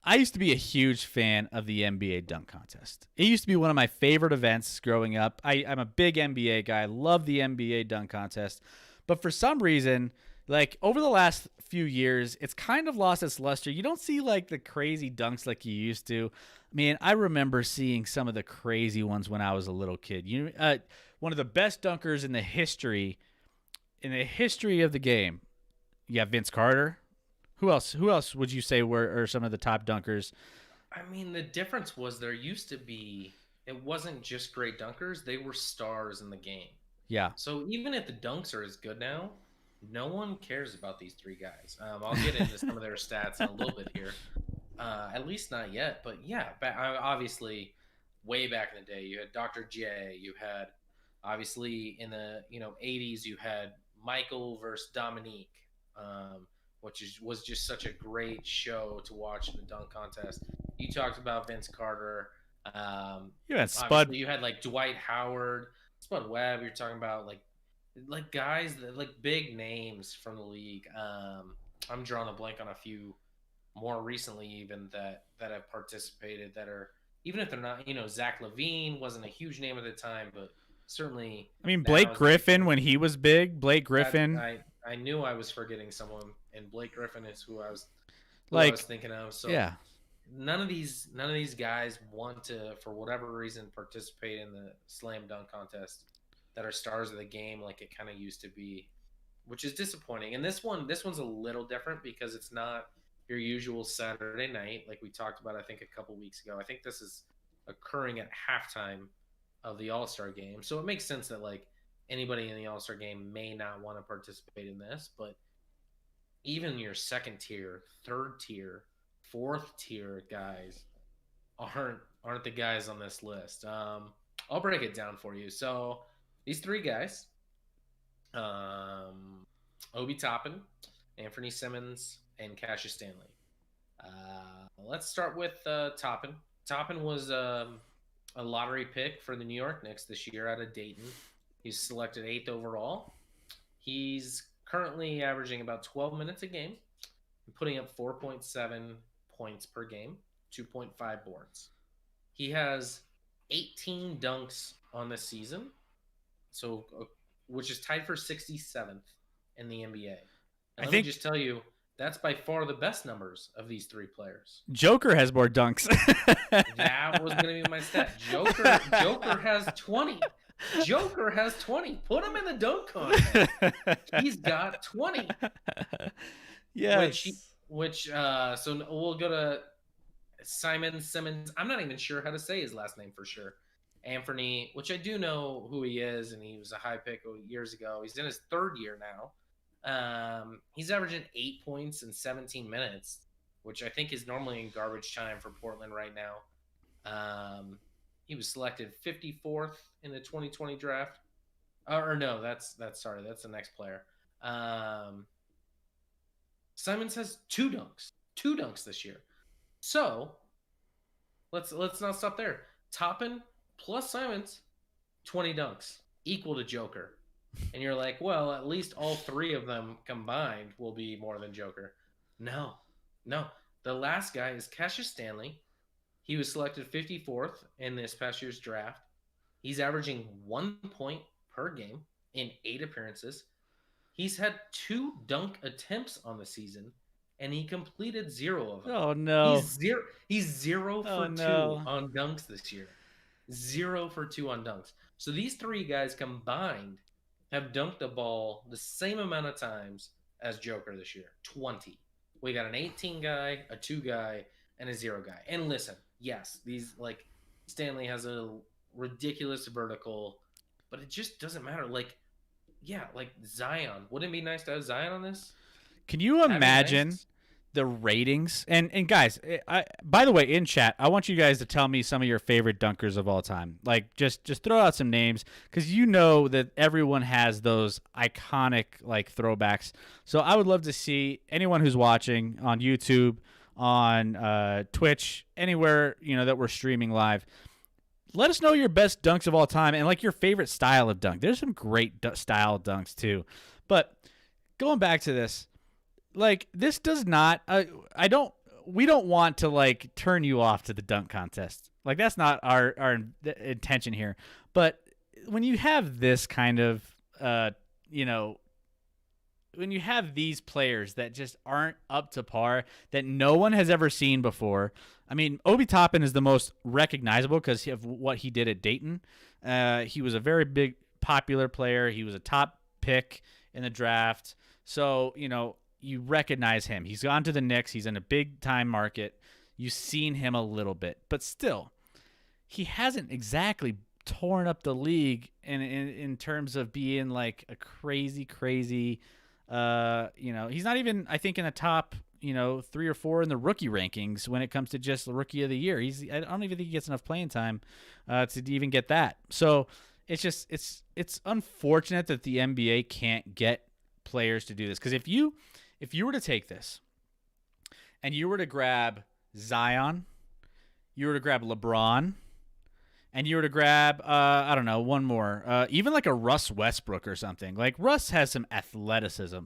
I used to be a huge fan of the NBA Dunk Contest. It used to be one of my favorite events growing up. I'm a big NBA guy. I love the NBA Dunk Contest. But for some reason, like, over the last few years, it's kind of lost its luster. You don't see, like, the crazy dunks like you used to. I remember seeing some of the crazy ones when I was a little kid. One of the best dunkers in the history of the game. You have Vince Carter. Who else would you say are some of the top dunkers? The difference was there used to be, it wasn't just great dunkers, they were stars in the game. Yeah. So even if the dunks are as good now, no one cares about these 3 guys. I'll get into some of their stats in a little bit here. At least not yet, but yeah, obviously way back in the day, you had Dr. J, you had obviously in the 80s, you had Michael versus Dominique. Which was just such a great show to watch in the dunk contest. You talked about Vince Carter. You had Spud. You had like Dwight Howard, Spud Webb. You're talking about like guys that like big names from the league. I'm drawing a blank on a few more recently even that have participated that are, even if they're not, Zach LaVine wasn't a huge name at the time, but certainly. Blake Griffin when he was big. Blake Griffin. I knew I was forgetting someone, and Blake Griffin is who I was thinking of. So yeah, none of these guys want to, for whatever reason, participate in the slam dunk contest that are stars of the game like it kind of used to be, which is disappointing. And this one's a little different because it's not your usual Saturday night like we talked about I think a couple weeks ago. I think this is occurring at halftime of the All-Star game. So it makes sense that like anybody in the All-Star game may not want to participate in this, but even your second tier, third tier, fourth tier guys aren't the guys on this list. I'll break it down for you. So these three guys, Obi Toppin, Anthony Simmons, and Cassius Stanley. Let's start with Toppin. Toppin was a lottery pick for the New York Knicks this year out of Dayton. He's selected 8th overall. He's currently averaging about 12 minutes a game and putting up 4.7 points per game, 2.5 boards. He has 18 dunks on this season, so which is tied for 67th in the NBA. And let me just tell you, that's by far the best numbers of these three players. Joker has more dunks. That was going to be my stat. Joker has 20. Joker has 20. Put him in the dunk contest. He's got 20. Yes. So we'll go to Simmons. I'm not even sure how to say his last name for sure. Anthony, which I do know who he is, and he was a high pick years ago. He's in his third year now. He's averaging 8 points in 17 minutes, which I think is normally in garbage time for Portland right now. He was selected 54th in the 2020 draft. Or no, that's the next player. Simmons has 2 dunks this year. So let's not stop there. Toppin plus Simmons, 20 dunks, equal to Joker. And you're like, well, at least all 3 of them combined will be more than Joker. No. The last guy is Cassius Stanley. He was selected 54th in this past year's draft. He's averaging 1 point per game in 8 appearances. He's had 2 dunk attempts on the season, and he completed 0 of them. Oh, no. He's 0 for 2 on dunks this year. 0 for 2 on dunks. So these 3 guys combined have dunked the ball the same amount of times as Joker this year, 20. We got an 18 guy, a 2 guy, and a 0 guy. And listen, yes, these like Stanley has a ridiculous vertical, but it just doesn't matter. Like Zion. Wouldn't it be nice to have Zion on this? Can you imagine the ratings? And guys, by the way, in chat, I want you guys to tell me some of your favorite dunkers of all time. Like, just throw out some names, because you know that everyone has those iconic like throwbacks. So I would love to see anyone who's watching on YouTube, on Twitch, anywhere that we're streaming live. Let us know your best dunks of all time and like your favorite style of dunk. There's some great style dunks too. But going back to this. Like, this does not we don't want to like turn you off to the dunk contest. Like, that's not our intention here. But when you have this kind of when you have these players that just aren't up to par, that no one has ever seen before. I mean, Obi Toppin is the most recognizable because of what he did at Dayton. He was a very big popular player. He was a top pick in the draft. So, you recognize him. He's gone to the Knicks. He's in a big-time market. You've seen him a little bit. But still, he hasn't exactly torn up the league in terms of being like a crazy, he's not even, I think, in the top, 3 or 4 in the rookie rankings when it comes to just the rookie of the year. I don't even think he gets enough playing time to even get that. So it's just, it's unfortunate that the NBA can't get players to do this. Because if you were to take this and you were to grab Zion, you were to grab LeBron, and you were to grab, I don't know, one more, even like a Russ Westbrook or something. Like, Russ has some athleticism.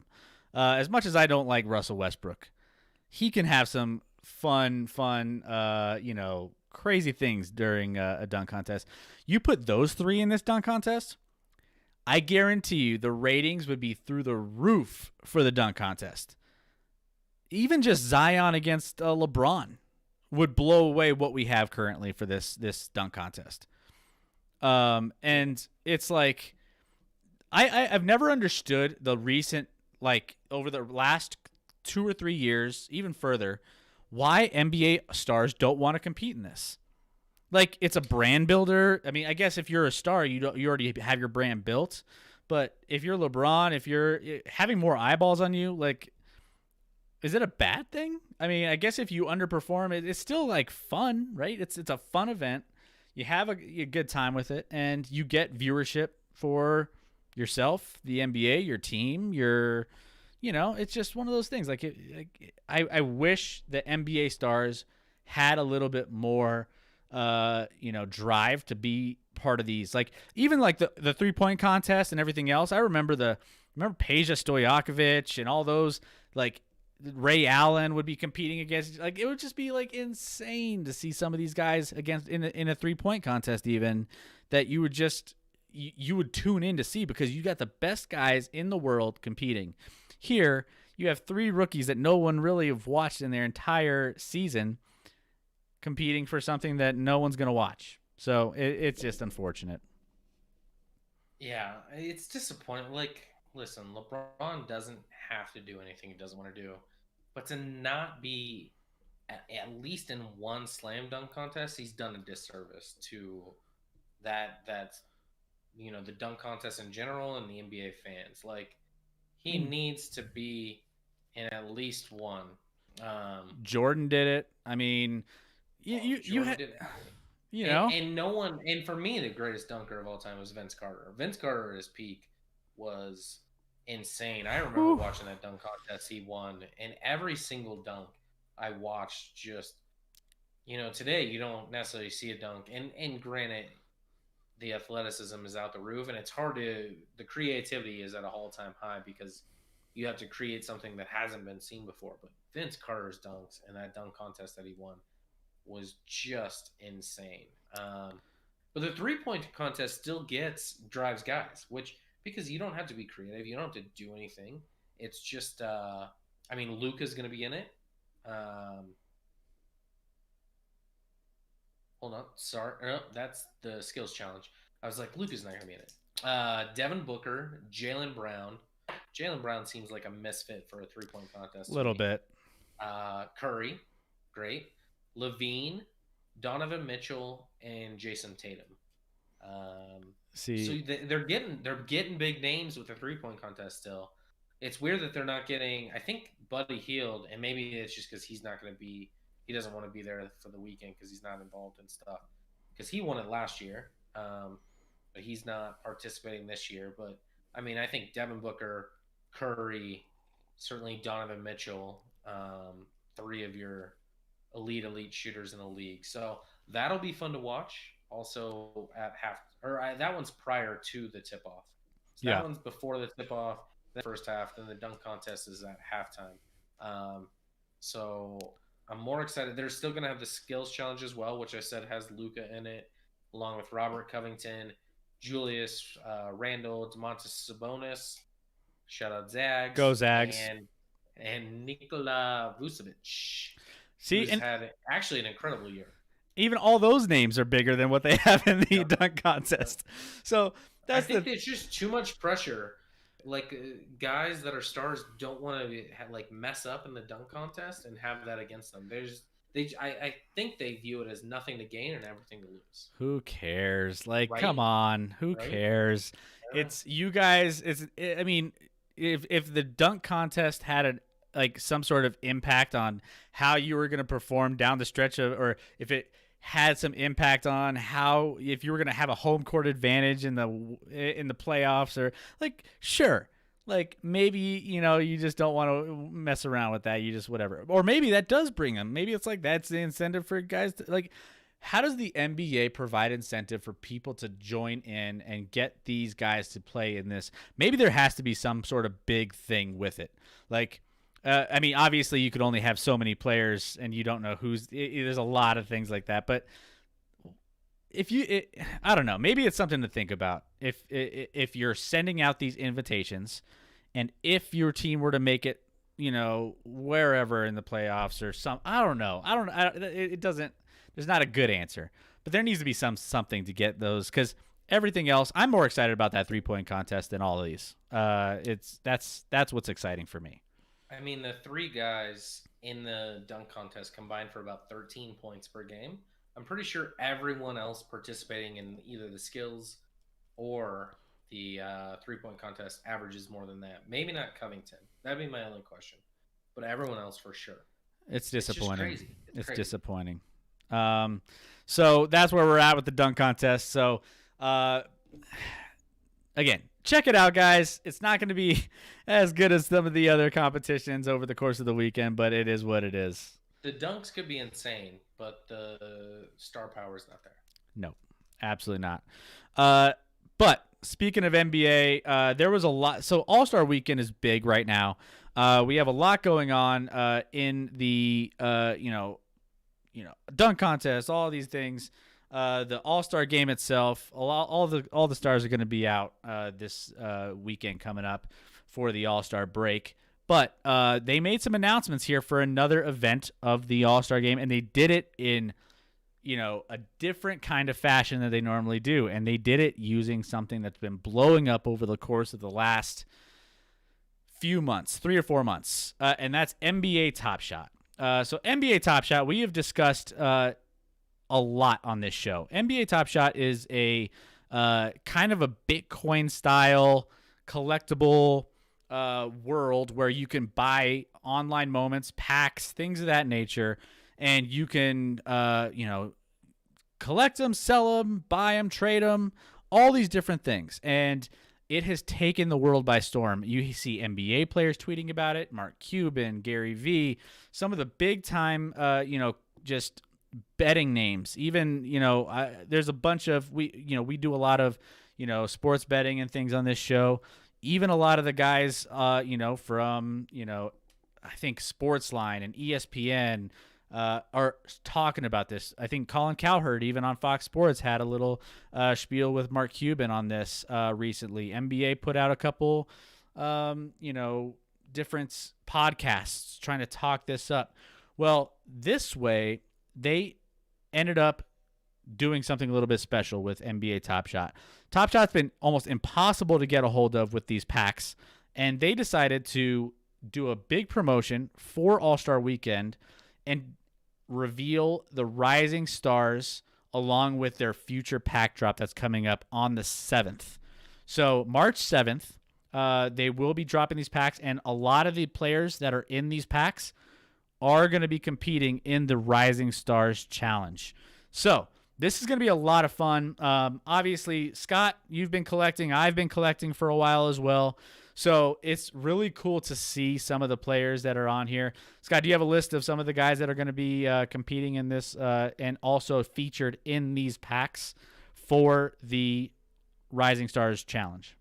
As much as I don't like Russell Westbrook, he can have some fun, crazy things during a dunk contest. You put those 3 in this dunk contest, I guarantee you the ratings would be through the roof for the dunk contest. Even just Zion against LeBron would blow away what we have currently for this dunk contest. And it's like, I've never understood the recent, like, over the last 2 or 3 years, even further, why NBA stars don't want to compete in this. Like, it's a brand builder. I mean, I guess if you're a star, you already have your brand built. But if you're LeBron, if you're having more eyeballs on you, like, is it a bad thing? I mean, I guess if you underperform, it's still like fun, right? It's a fun event. You have a good time with it, and you get viewership for yourself, the NBA, your team, it's just one of those things. I wish the NBA stars had a little bit more, drive to be part of these. Like, even like the 3-point contest and everything else. I remember Peja Stojakovic and all those, like, Ray Allen would be competing against. Like, it would just be like insane to see some of these guys against in a 3-point contest, even that you would tune in to see, because you got the best guys in the world competing. Here, you have 3 rookies that no one really have watched in their entire season competing for something that no one's going to watch. So it's just unfortunate. Yeah, it's disappointing. Like, listen, LeBron doesn't have to do anything he doesn't want to do, but to not be at least in one slam dunk contest, he's done a disservice to that's the dunk contest in general and the NBA fans. Like, he needs to be in at least one. Jordan did it. I mean, and no one. And for me, the greatest dunker of all time was Vince Carter. Vince Carter at his peak was insane. I remember watching that dunk contest he won, and every single dunk I watched, just today you don't necessarily see a dunk, and granted, the athleticism is out the roof, and it's hard the creativity is at a all-time high because you have to create something that hasn't been seen before. But Vince Carter's dunks and that dunk contest that he won was just insane. But the 3-point contest still drives guys, which, because you don't have to be creative, you don't have to do anything. It's just, Luka's going to be in it. Hold on, sorry, no, that's the skills challenge. I was like, Luka's not going to be in it. Devin Booker, Jaylen Brown. Jaylen Brown seems like a misfit for a 3-point contest. A little bit. Curry, great. Levine, Donovan Mitchell, and Jason Tatum. So they're getting big names with the 3-point contest still. It's weird that they're not getting. I think Buddy Hield, and maybe it's just because he's not going to be. He doesn't want to be there for the weekend because he's not involved in stuff. Because he won it last year, but he's not participating this year. But I mean, I think Devin Booker, Curry, certainly Donovan Mitchell, 3 of your elite shooters in the league. So that'll be fun to watch. Also at that one's prior to the tip-off. So that one's before the tip-off, the first half, then the dunk contest is at halftime. So I'm more excited. They're still going to have the skills challenge as well, which I said has Luka in it, along with Robert Covington, Julius Randle, Domantas Sabonis, shout out Zags. Go Zags. And Nikola Vucevic. See, and had actually an incredible year. Even all those names are bigger than what they have in the dunk contest. So I think it's just too much pressure. Like, guys that are stars don't want to mess up in the dunk contest and have that against them. I think they view it as nothing to gain and everything to lose. Who cares? Like, right? Come on, who cares? Yeah. It's you guys. I mean, if the dunk contest had some sort of impact on how you were going to perform down the stretch or if it had some impact on if you were going to have a home court advantage in the playoffs, or sure, maybe you just don't want to mess around with that, you just whatever, or maybe that does bring them. Maybe it's that's the incentive for guys to, how does the NBA provide incentive for people to join in and get these guys to play in this? Maybe there has to be some sort of big thing with it. Obviously you could only have so many players and you don't know there's a lot of things like that. But I don't know, maybe it's something to think about. If you're sending out these invitations and if your team were to make it, wherever in the playoffs or I don't know. It doesn't, there's not a good answer, but there needs to be something to get those. 'Cause everything else, I'm more excited about that 3-point contest than all of these. That's what's exciting for me. I mean, the three guys in the dunk contest combined for about 13 points per game. I'm pretty sure everyone else participating in either the skills or the 3-point contest averages more than that. Maybe not Covington. That'd be my only question. But everyone else for sure. It's disappointing. disappointing. It's just crazy. It's disappointing. So that's where we're at with the dunk contest. So, again, check it out, guys. It's not going to be as good as some of the other competitions over the course of the weekend, but it is what it is. The dunks could be insane, but the star power is not there. No, absolutely not. But speaking of NBA, there was a lot. So All-Star Weekend is big right now. We have a lot going on in the dunk contest, all these things. The All-Star game itself, all the stars are going to be out this weekend coming up for the All-Star break. But they made some announcements here for another event of the All-Star game, and they did it in a different kind of fashion than they normally do, and they did it using something that's been blowing up over the course of the last few months, 3 or 4 months, and that's NBA Top Shot. So NBA Top Shot, we have discussed a lot on this show. NBA Top Shot is a kind of a Bitcoin style collectible world where you can buy online moments, packs, things of that nature, and you can collect them, sell them, buy them, trade them, all these different things. And it has taken the world by storm. You see NBA players tweeting about it, Mark Cuban, Gary Vee, some of the big time just betting names. Even there's a bunch of we do a lot of sports betting and things on this show. Even a lot of the guys from I think Sportsline and ESPN are talking about this. I think Colin Cowherd, even on Fox Sports, had a little spiel with Mark Cuban on this recently. NBA put out a couple different podcasts trying to talk this up. Well, this way they ended up doing something a little bit special with NBA Top Shot. Top Shot's been almost impossible to get a hold of with these packs, and they decided to do a big promotion for All-Star Weekend and reveal the rising stars along with their future pack drop that's coming up on the 7th. So March 7th, they will be dropping these packs, and a lot of the players that are in these packs are going to be competing in the Rising Stars Challenge. So this is going to be a lot of fun. Obviously, Scott, you've been collecting. I've been collecting for a while as well. So it's really cool to see some of the players that are on here. Scott, do you have a list of some of the guys that are going to be competing in this and also featured in these packs for the Rising Stars Challenge?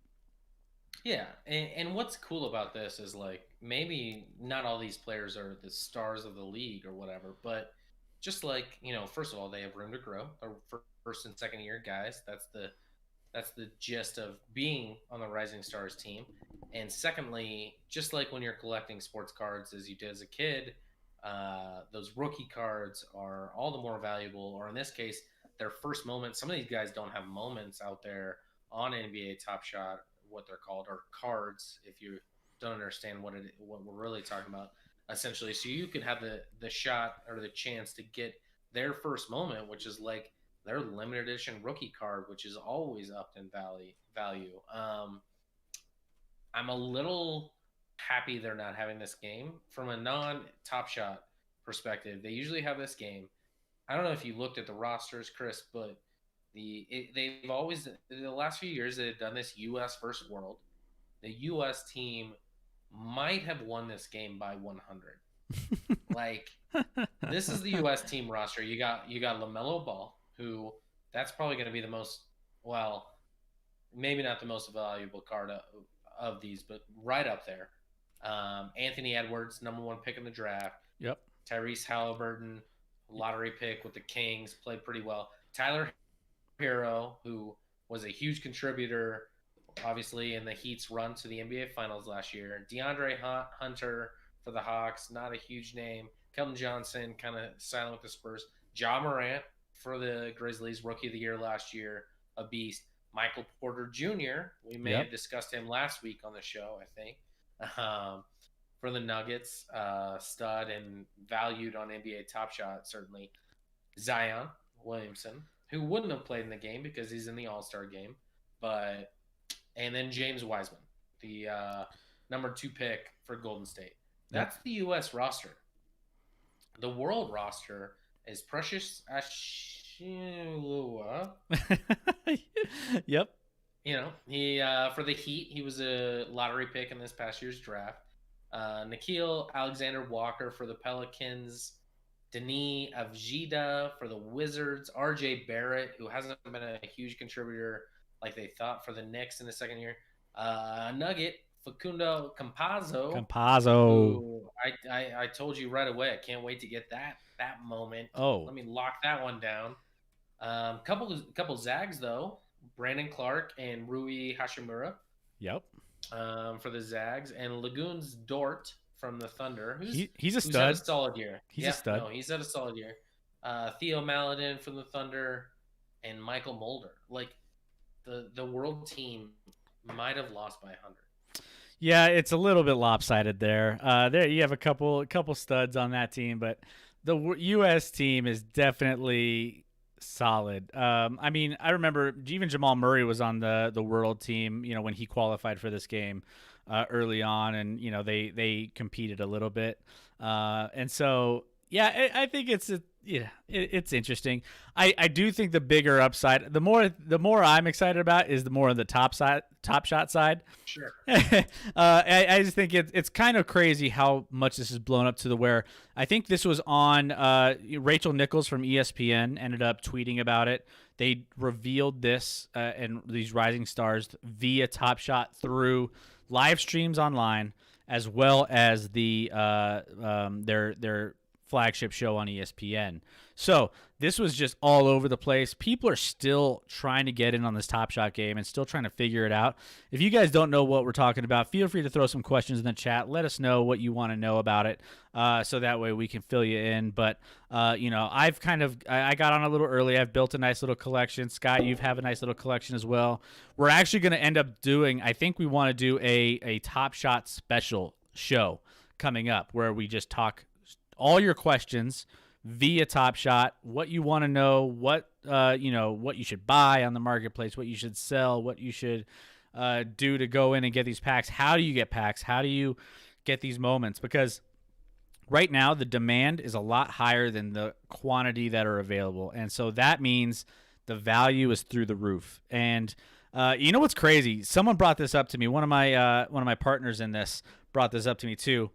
Yeah, and what's cool about this is, like, maybe not all these players are the stars of the league or whatever, but just like, first of all, they have room to grow. They're first and second year guys. That's the gist of being on the Rising Stars team. And secondly, just like when you're collecting sports cards as you did as a kid, those rookie cards are all the more valuable, or in this case, their first moment. Some of these guys don't have moments out there on NBA Top Shot, what they're called, or cards, if you don't understand what we're really talking about, essentially. So you could have the shot or the chance to get their first moment, which is like their limited edition rookie card, which is always up in value. I'm a little happy they're not having this game. From a non-Top Shot perspective, they usually have this game. I don't know if you looked at the rosters, Chris, but they've always, the last few years, they've done this U.S. versus World. The U.S. team might have won this game by 100. Like, this is the U.S. team roster. You got Lamellar Ball, who that's probably going to be the most, well, maybe not the most valuable card of these, but right up there. Anthony Edwards, number 1 pick in the draft. Yep. Tyrese Halliburton, lottery pick with the Kings, played pretty well. Tyler Hero, who was a huge contributor, obviously, in the Heat's run to the NBA Finals last year. DeAndre Hunter for the Hawks, not a huge name. Keldon Johnson, kind of silent with the Spurs. Ja Morant for the Grizzlies, Rookie of the Year last year, a beast. Michael Porter Jr. We may have discussed him last week on the show, I think, for the Nuggets, stud and valued on NBA Top Shot, certainly. Zion Williamson, who wouldn't have played in the game because he's in the All-Star game, and then James Wiseman, the number 2 pick for Golden State. That's the U.S. roster. The world roster is Precious Ashua. Yep. You know, he for the Heat, he was a lottery pick in this past year's draft. Nickeil Alexander-Walker for the Pelicans. Denis Avdija for the Wizards. RJ Barrett, who hasn't been a huge contributor like they thought for the Knicks in the second year. Nugget, Facundo Campazzo. Who I told you right away. I can't wait to get that moment. Oh, let me lock that one down. Couple Zags though. Brandon Clark and Rui Hashimura. Yep. For the Zags, and Lagoons Dort from the Thunder. He's a stud. Who's had a solid year. He's a stud. No, he's had a solid year. Theo Maledon from the Thunder, and Michael Mulder. Like the world team might have lost by 100. Yeah, it's a little bit lopsided there. There you have a couple studs on that team, but the U.S. team is definitely solid. I mean, I remember even Jamal Murray was on the world team, you know, when he qualified for this game early on, and you know they competed a little bit, and so yeah, I think it's interesting. I do think the bigger upside, the more I'm excited about is the more on the top shot side. Sure. I just think it's kind of crazy how much this is blown up to the where I think this was on Rachel Nichols from ESPN ended up tweeting about it. They revealed this and these rising stars via Top Shot through live streams online as well as the their flagship show on ESPN. So this was just all over the place. People are still trying to get in on this Top Shot game and still trying to figure it out. If you guys don't know what we're talking about, feel free to throw some questions in the chat. Let us know what you want to know about it, so that way we can fill you in. But you know, I got on a little early. I've built a nice little collection. Scott, you have a nice little collection as well. We're actually going to end up doing, I think we want to do a Top Shot special show coming up where we just talk all your questions via Top Shot, what you want to know, what what you should buy on the marketplace, what you should sell, what you should do to go in and get these packs. How do you get packs? How do you get these moments? Because right now the demand is a lot higher than the quantity that are available, and so that means the value is through the roof. And you know what's crazy? Someone brought this up to me. One of my partners in this brought this up to me too.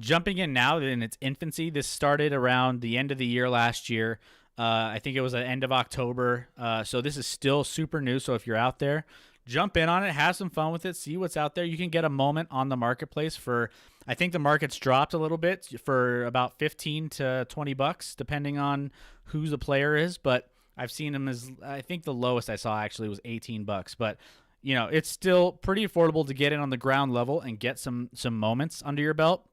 Jumping in now in its infancy, this started around the end of the year last year. I think it was the end of October. So this is still super new. So if you're out there, jump in on it, have some fun with it, see what's out there. You can get a moment on the marketplace for, I think the market's dropped a little bit for about $15 to $20, depending on who the player is. But I've seen them as, I think the lowest I saw actually was $18. But you know, it's still pretty affordable to get in on the ground level and get some moments under your belt.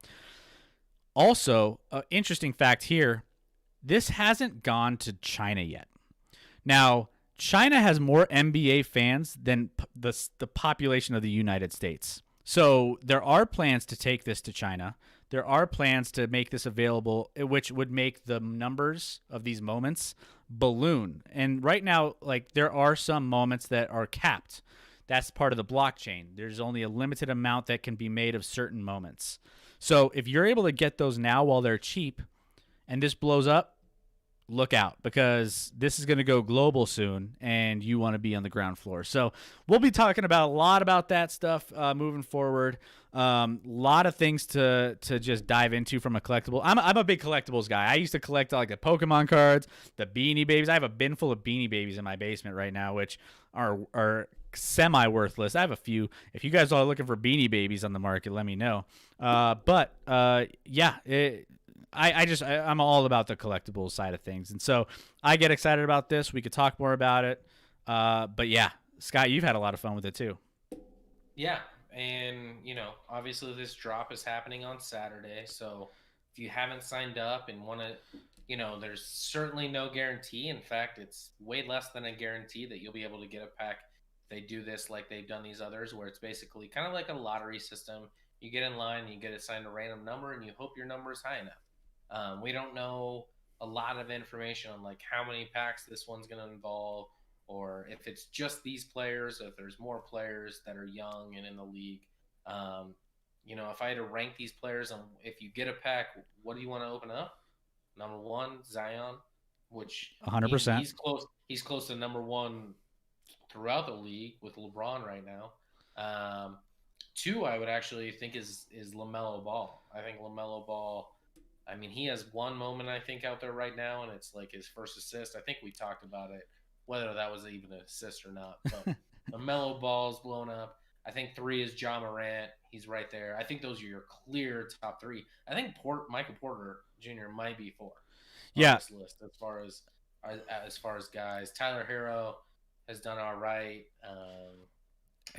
Also, interesting fact here, this hasn't gone to China yet. Now, China has more NBA fans than the population of the United States. So there are plans to take this to China. There are plans to make this available, which would make the numbers of these moments balloon. And right now, like, there are some moments that are capped. That's part of the blockchain. There's only a limited amount that can be made of certain moments. So if you're able to get those now while they're cheap and this blows up, look out, because this is going to go global soon and you want to be on the ground floor. So we'll be talking about a lot about that stuff moving forward. Lot of things to just dive into from a collectible. I'm a big collectibles guy. I used to collect like the Pokemon cards, the Beanie Babies. I have a bin full of Beanie Babies in my basement right now, which are semi-worthless. I have a few. If you guys are looking for Beanie Babies on the market, let me know. Yeah, I'm all about the collectibles side of things. And so I get excited about this. We could talk more about it. But yeah, Scott, you've had a lot of fun with it too. Yeah. And, you know, obviously this drop is happening on Saturday. So if you haven't signed up and want to, you know, there's certainly no guarantee. In fact, it's way less than a guarantee that you'll be able to get a pack they do this like they've done these others, where it's basically kind of like a lottery system. You get in line, you get assigned a random number, and you hope your number is high enough. We don't know a lot of information on like how many packs this one's going to involve, or if it's just these players, if there's more players that are young and in the league. If I had to rank these players, if you get a pack, what do you want to open up? Number one, Zion, which 100%. He's close. He's close to number one throughout the league with LeBron right now. Two, I would actually think is Lamellar Ball. I think Lamellar Ball. I mean, he has one moment I think out there right now, and it's like his first assist. I think we talked about it, whether that was even an assist or not. But Lamellar Ball's blown up. I think 3 is Ja Morant. He's right there. I think those are your clear top 3. I think Michael Porter Jr. might be 4 on this list as far as guys. Tyler Hero has done all right.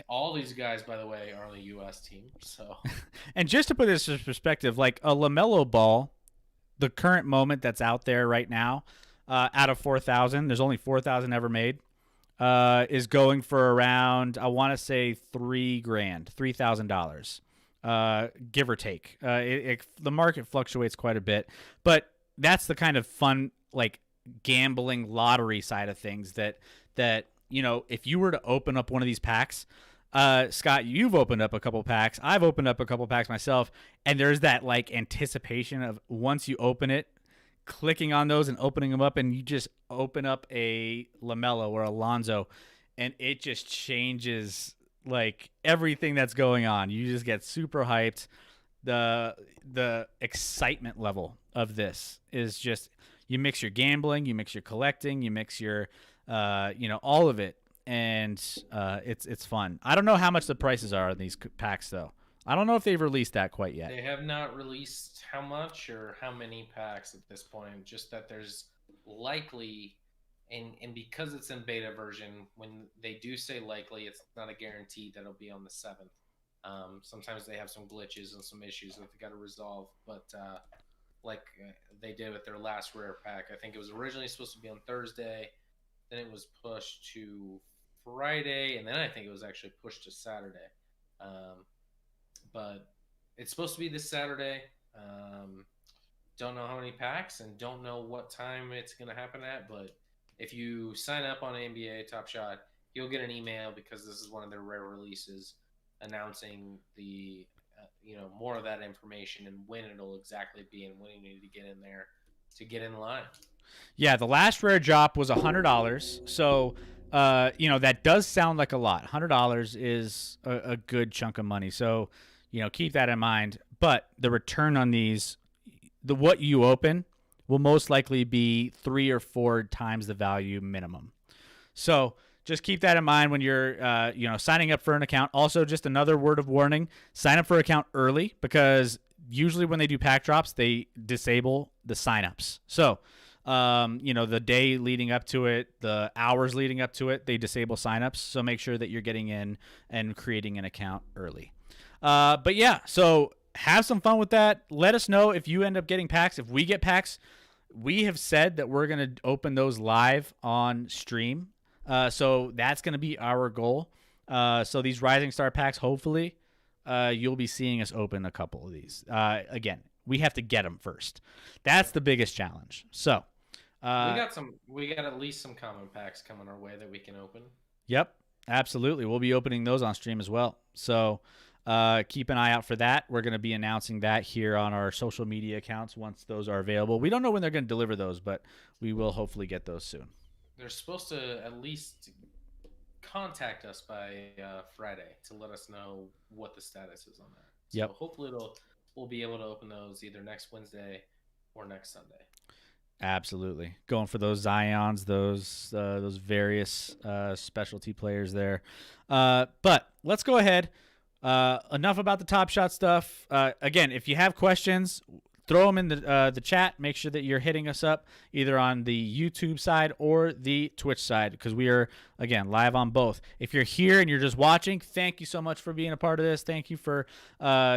All these guys, by the way, are on the U.S. team. So, and just to put this in perspective, like a LaMelo Ball, the current moment that's out there right now, out of 4,000, there's only 4,000 ever made. Is going for around, I want to say $3,000, give or take. The market fluctuates quite a bit, but that's the kind of fun, like gambling lottery side of things that if you were to open up one of these packs, Scott, you've opened up a couple packs. I've opened up a couple packs myself, and there's that like anticipation of once you open it, clicking on those and opening them up, and you just open up a LaMelo or a Lonzo, and it just changes like everything that's going on. You just get super hyped. The excitement level of this is just, you mix your gambling, you mix your collecting, you mix your all of it, and it's fun. I don't know how much the prices are on these packs though. I don't know if they've released that quite yet. They have not released how much or how many packs at this point, just that there's likely, and because it's in beta version, when they do say likely, it's not a guarantee that it'll be on the 7th. Sometimes they have some glitches and some issues that they got to resolve, but they did with their last rare pack. I think it was originally supposed to be on Thursday, then it was pushed to Friday, and then I think it was actually pushed to Saturday. But it's supposed to be this Saturday. Don't know how many packs and don't know what time it's going to happen at. But if you sign up on NBA Top Shot, you'll get an email, because this is one of their rare releases, announcing the more of that information and when it'll exactly be and when you need to get in there to get in line. Yeah, the last rare drop was $100. So that does sound like a lot. $100 is a good chunk of money. So keep that in mind. But the return on these, what you open, will most likely be 3 or 4 times the value minimum. So just keep that in mind when you're signing up for an account. Also, just another word of warning: sign up for an account early, because usually when they do pack drops, they disable the signups. So the day leading up to it, the hours leading up to it, they disable signups. So make sure that you're getting in and creating an account early. But yeah, so have some fun with that. Let us know if you end up getting packs. If we get packs, we have said that we're going to open those live on stream. So that's going to be our goal. So these Rising Star packs, hopefully, you'll be seeing us open a couple of these. Again, we have to get them first. That's the biggest challenge. So we got at least some common packs coming our way that we can open. Yep, absolutely. We'll be opening those on stream as well. So keep an eye out for that. We're going to be announcing that here on our social media accounts once those are available. We don't know when they're going to deliver those, but we will hopefully get those soon. They're supposed to at least contact us by Friday to let us know what the status is on that. So yep. Hopefully we'll be able to open those either next Wednesday or next Sunday. Absolutely. Going for those Zions, those various specialty players there. But let's go ahead. Enough about the Top Shot stuff. Again, if you have questions, throw them in the chat. Make sure that you're hitting us up either on the YouTube side or the Twitch side, because we are, again, live on both. If you're here and you're just watching, thank you so much for being a part of this. Thank you for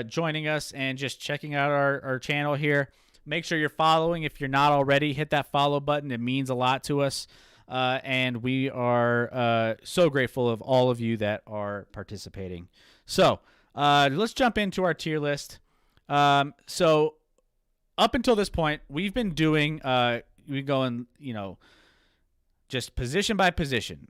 joining us and just checking out our channel here. Make sure you're following. If you're not already, hit that follow button. It means a lot to us. and we are so grateful of all of you that are participating. So let's jump into our tier list. So up until this point, we've been doing we going, just position by position.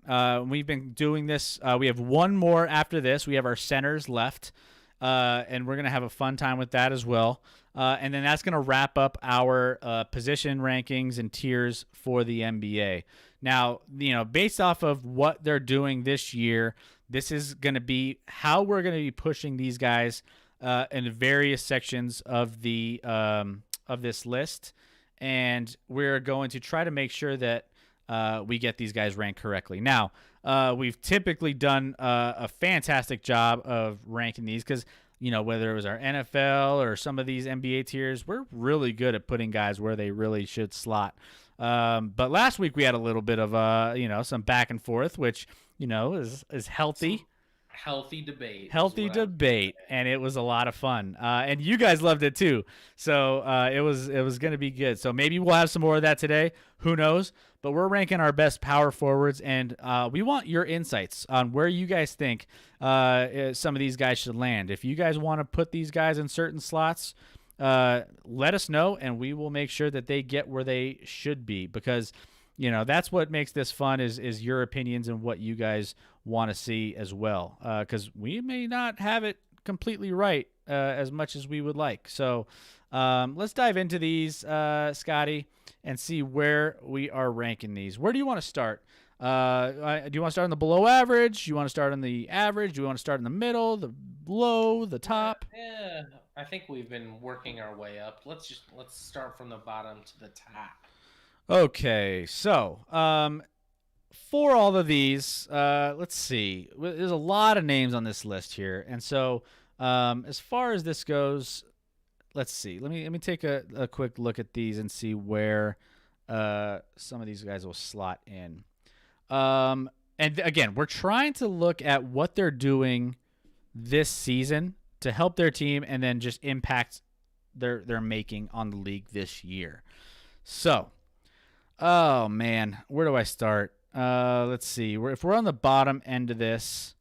We've been doing this. We have one more after this. We have our centers left, and we're going to have a fun time with that as well. And then that's going to wrap up our position rankings and tiers for the NBA. Now, based off of what they're doing this year, this is going to be how we're going to be pushing these guys in various sections of the of this list, and we're going to try to make sure that we get these guys ranked correctly. Now, we've typically done a fantastic job of ranking these because, whether it was our NFL or some of these NBA tiers, we're really good at putting guys where they really should slot. But last week we had a little bit of, some back and forth, which, is healthy. Healthy debate. Healthy debate, and it was a lot of fun. And you guys loved it too. So it was going to be good. So maybe we'll have some more of that today. Who knows? But we're ranking our best power forwards, and we want your insights on where you guys think some of these guys should land. If you guys want to put these guys in certain slots, let us know, and we will make sure that they get where they should be, because that's what makes this fun is your opinions and what you guys want to see as well, because we may not have it completely right as much as we would like. So let's dive into these, Scotty, and see where we are ranking these. Where do you want to start? Do you want to start on the below average? Do you want to start on the average? Do you want to start in the middle, the low, the top? Yeah, I think we've been working our way up. Let's start from the bottom to the top. Okay, so for all of these, let's see. There's a lot of names on this list here, and so as far as this goes, let's see. Let me take a quick look at these and see where some of these guys will slot in. And again, we're trying to look at what they're doing this season to help their team, and then just impact they're making on the league this year. So. Oh, man. Where do I start? Let's see. If we're on the bottom end of this,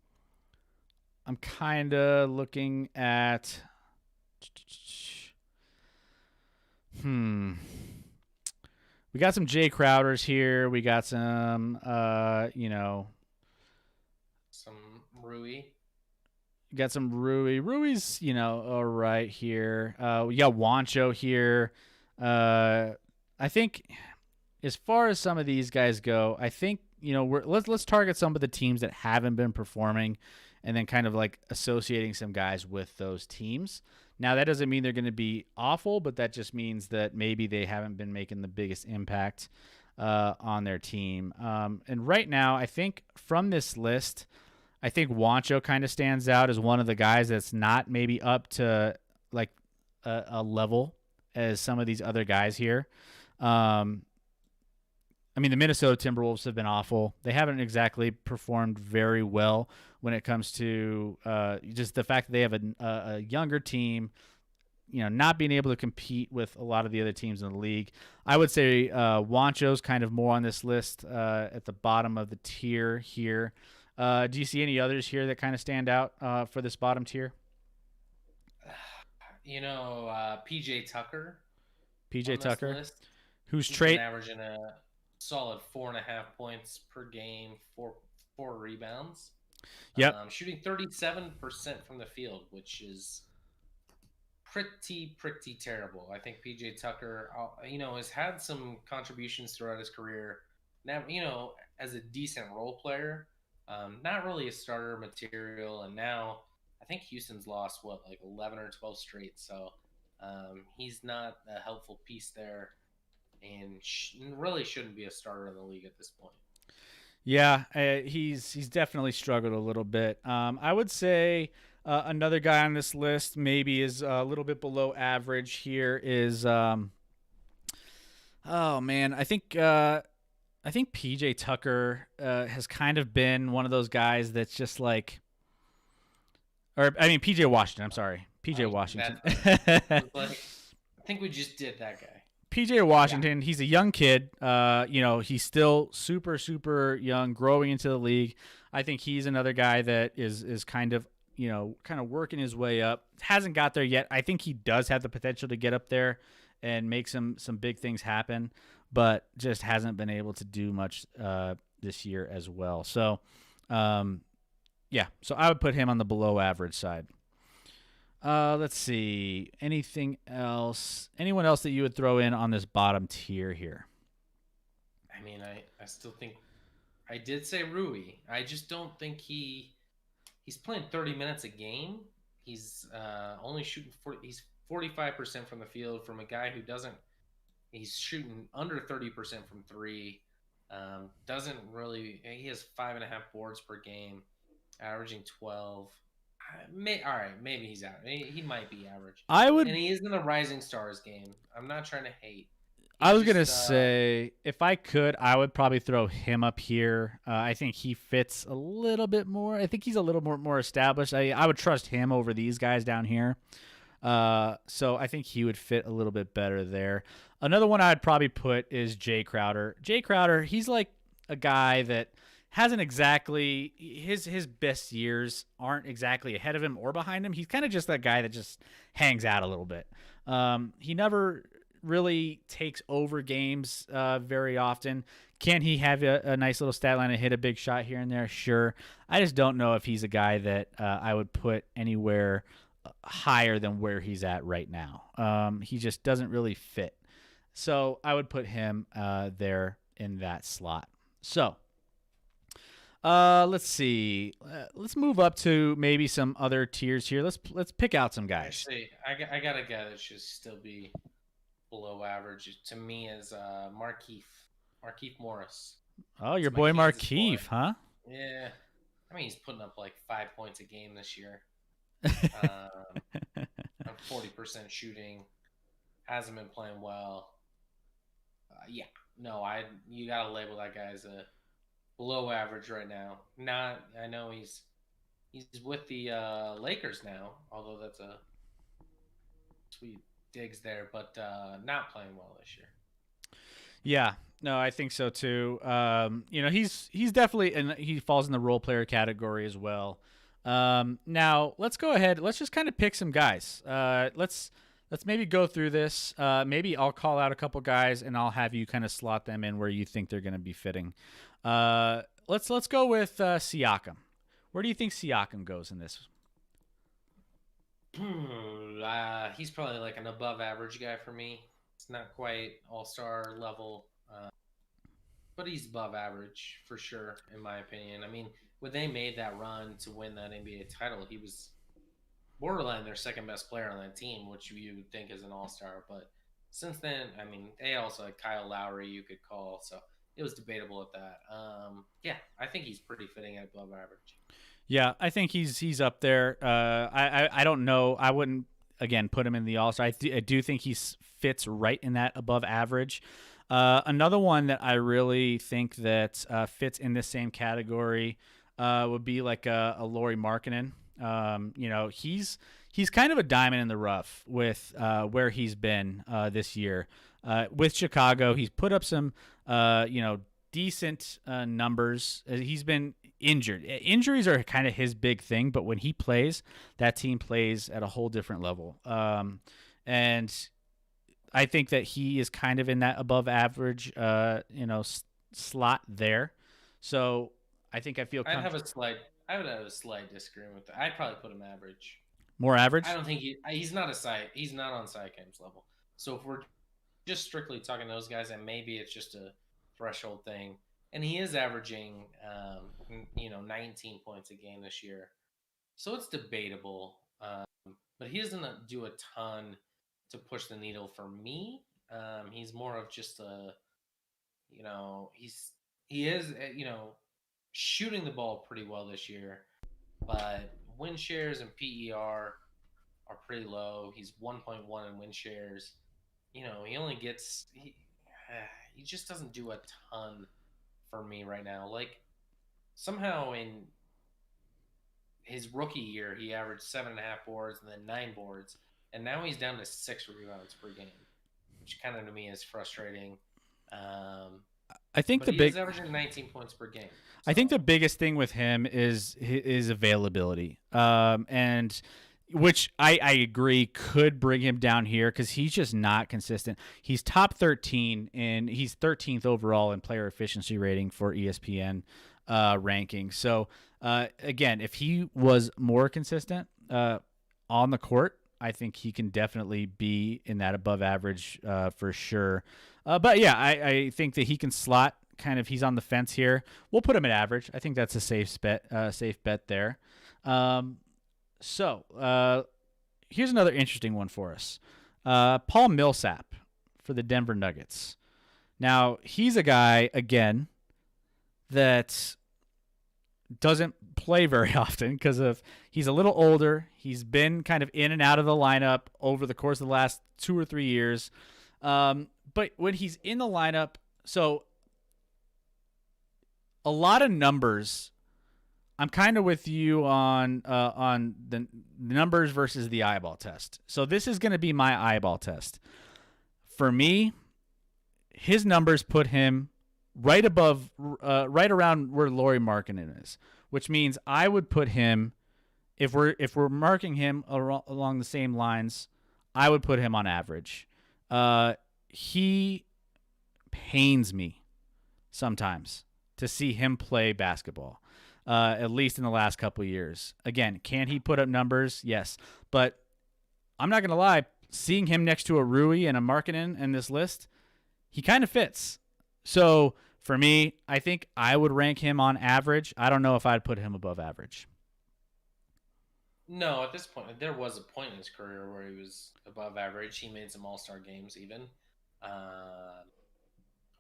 I'm kind of looking at... We got some Jay Crowders here. We got some, Some Rui. Got some Rui. Rui's, all right here. We got Wancho here. I think... As far as some of these guys go, I think let's target some of the teams that haven't been performing, and then kind of like associating some guys with those teams. Now that doesn't mean they're going to be awful, but that just means that maybe they haven't been making the biggest impact on their team. And right now, I think from this list, I think Wancho kind of stands out as one of the guys that's not maybe up to like a level as some of these other guys here. The Minnesota Timberwolves have been awful. They haven't exactly performed very well when it comes to just the fact that they have a younger team, not being able to compete with a lot of the other teams in the league. I would say Wancho's kind of more on this list at the bottom of the tier here. Do you see any others here that kind of stand out for this bottom tier? PJ Tucker. PJ Tucker, who's averaging a solid 4.5 points per game, four rebounds. Yep. Shooting 37% from the field, which is pretty terrible. I think PJ Tucker, has had some contributions throughout his career. Now, as a decent role player, not really a starter material. And now I think Houston's lost 11 or 12 straight. So he's not a helpful piece there. And really shouldn't be a starter in the league at this point. Yeah, he's definitely struggled a little bit. I would say another guy on this list maybe is a little bit below average here is I think PJ Tucker has kind of been one of those guys that's just like, PJ Washington. I'm sorry, PJ Washington. I think we just did that guy. PJ Washington, he's a young kid. He's still super, super young, growing into the league. I think he's another guy that is kind of working his way up. Hasn't got there yet. I think he does have the potential to get up there and make some big things happen, but just hasn't been able to do much this year as well. So, so I would put him on the below average side. Let's see. Anything else? Anyone else that you would throw in on this bottom tier here? I mean, I still think I did say Rui. I just don't think he's playing 30 minutes a game. He's only shooting he's 45% from the field from a guy who doesn't. He's shooting under 30% from three. Doesn't really. He has 5.5 boards per game, averaging 12. All right, maybe he's out. He might be average. And he is in the Rising Stars game. I'm not trying to hate. I was going to say, if I could, I would probably throw him up here. I think he fits a little bit more. I think he's a little more established. I would trust him over these guys down here. So I think he would fit a little bit better there. Another one I'd probably put is Jay Crowder. Jay Crowder, he's like a guy that hasn't exactly his best years aren't exactly ahead of him or behind him. He's kind of just that guy that just hangs out a little bit. He never really takes over games very often. Can he have a nice little stat line and hit a big shot here and there? Sure. I just don't know if he's a guy that I would put anywhere higher than where he's at right now. He just doesn't really fit. So I would put him there in that slot. So let's see. Let's move up to maybe some other tiers here. Let's pick out some guys. Actually, I got a guy that should still be below average to me is Markieff Morris. Oh, your boy Markieff, huh? Yeah. I mean, he's putting up like 5 points a game this year. 40% shooting. Hasn't been playing well. You got to label that guy as a below average right now. I know he's with the Lakers now, although that's a sweet digs there, but not playing well this year. Yeah, no, I think so too. He's definitely, and he falls in the role player category as well. Now let's go ahead. Let's just kind of pick some guys. Let's maybe go through this. Maybe I'll call out a couple guys and I'll have you kind of slot them in where you think they're going to be fitting. Let's go with Siakam. Where do you think Siakam goes in this? He's probably like an above average guy for me. It's not quite all-star level, but he's above average for sure, in my opinion. I mean, when they made that run to win that NBA title, he was borderline their second best player on that team, which you would think is an all-star. But since then, I mean, they also had Kyle Lowry you could call, so it was debatable at that. I think he's pretty fitting at above average. Yeah, I think he's up there. I don't know. I wouldn't again put him in the all-star. I do think he fits right in that above average. Another one that I really think that fits in this same category would be like a Lauri Markkanen. He's kind of a diamond in the rough with where he's been this year. With Chicago, he's put up some decent numbers. He's been injured. Injuries are kind of his big thing, but when he plays, that team plays at a whole different level. And I think that he is kind of in that above average, slot there. So I think I feel. I would have a slight disagreement with that. I'd probably put him average. More average? I don't think he's not on Siakam's level. So if we're just strictly talking those guys, and maybe it's just a threshold thing. And he is averaging, 19 points a game this year. So it's debatable. But he doesn't do a ton to push the needle for me. He's more of just he is shooting the ball pretty well this year. But win shares and PER are pretty low. He's 1.1 in win shares. He only gets he just doesn't do a ton for me right now. Like somehow in his rookie year, he averaged 7.5 boards and then 9 boards, and now he's down to 6 rebounds per game. which kind of to me is frustrating. I think But he is averaging 19 points per game. So. I think the biggest thing with him is his availability, and which I agree could bring him down here because he's just not consistent. He's top 13 and he's 13th overall in player efficiency rating for ESPN ranking. So again, if he was more consistent on the court, I think he can definitely be in that above average for sure. But yeah, I think that he can slot. Kind of, he's on the fence here. We'll put him at average. I think that's a safe bet there. So here's another interesting one for us. Paul Millsap for the Denver Nuggets. Now, he's a guy, again, that doesn't play very often because he's a little older. He's been kind of in and out of the lineup over the course of the last 2 or 3 years. But when he's in the lineup, so a lot of numbers. I'm kind of with you on the numbers versus the eyeball test. So this is going to be my eyeball test. For me, his numbers put him right above, right around where Lauri Markkanen is, which means I would put him, if we're marking him along the same lines, I would put him on average. He pains me sometimes to see him play basketball, at least in the last couple of years. Again, can he put up numbers? Yes. But I'm not going to lie, seeing him next to a Rui and a Markkanen in this list, he kind of fits. So for me, I think I would rank him on average. I don't know if I'd put him above average. No, at this point, there was a point in his career where he was above average. He made some all-star games even.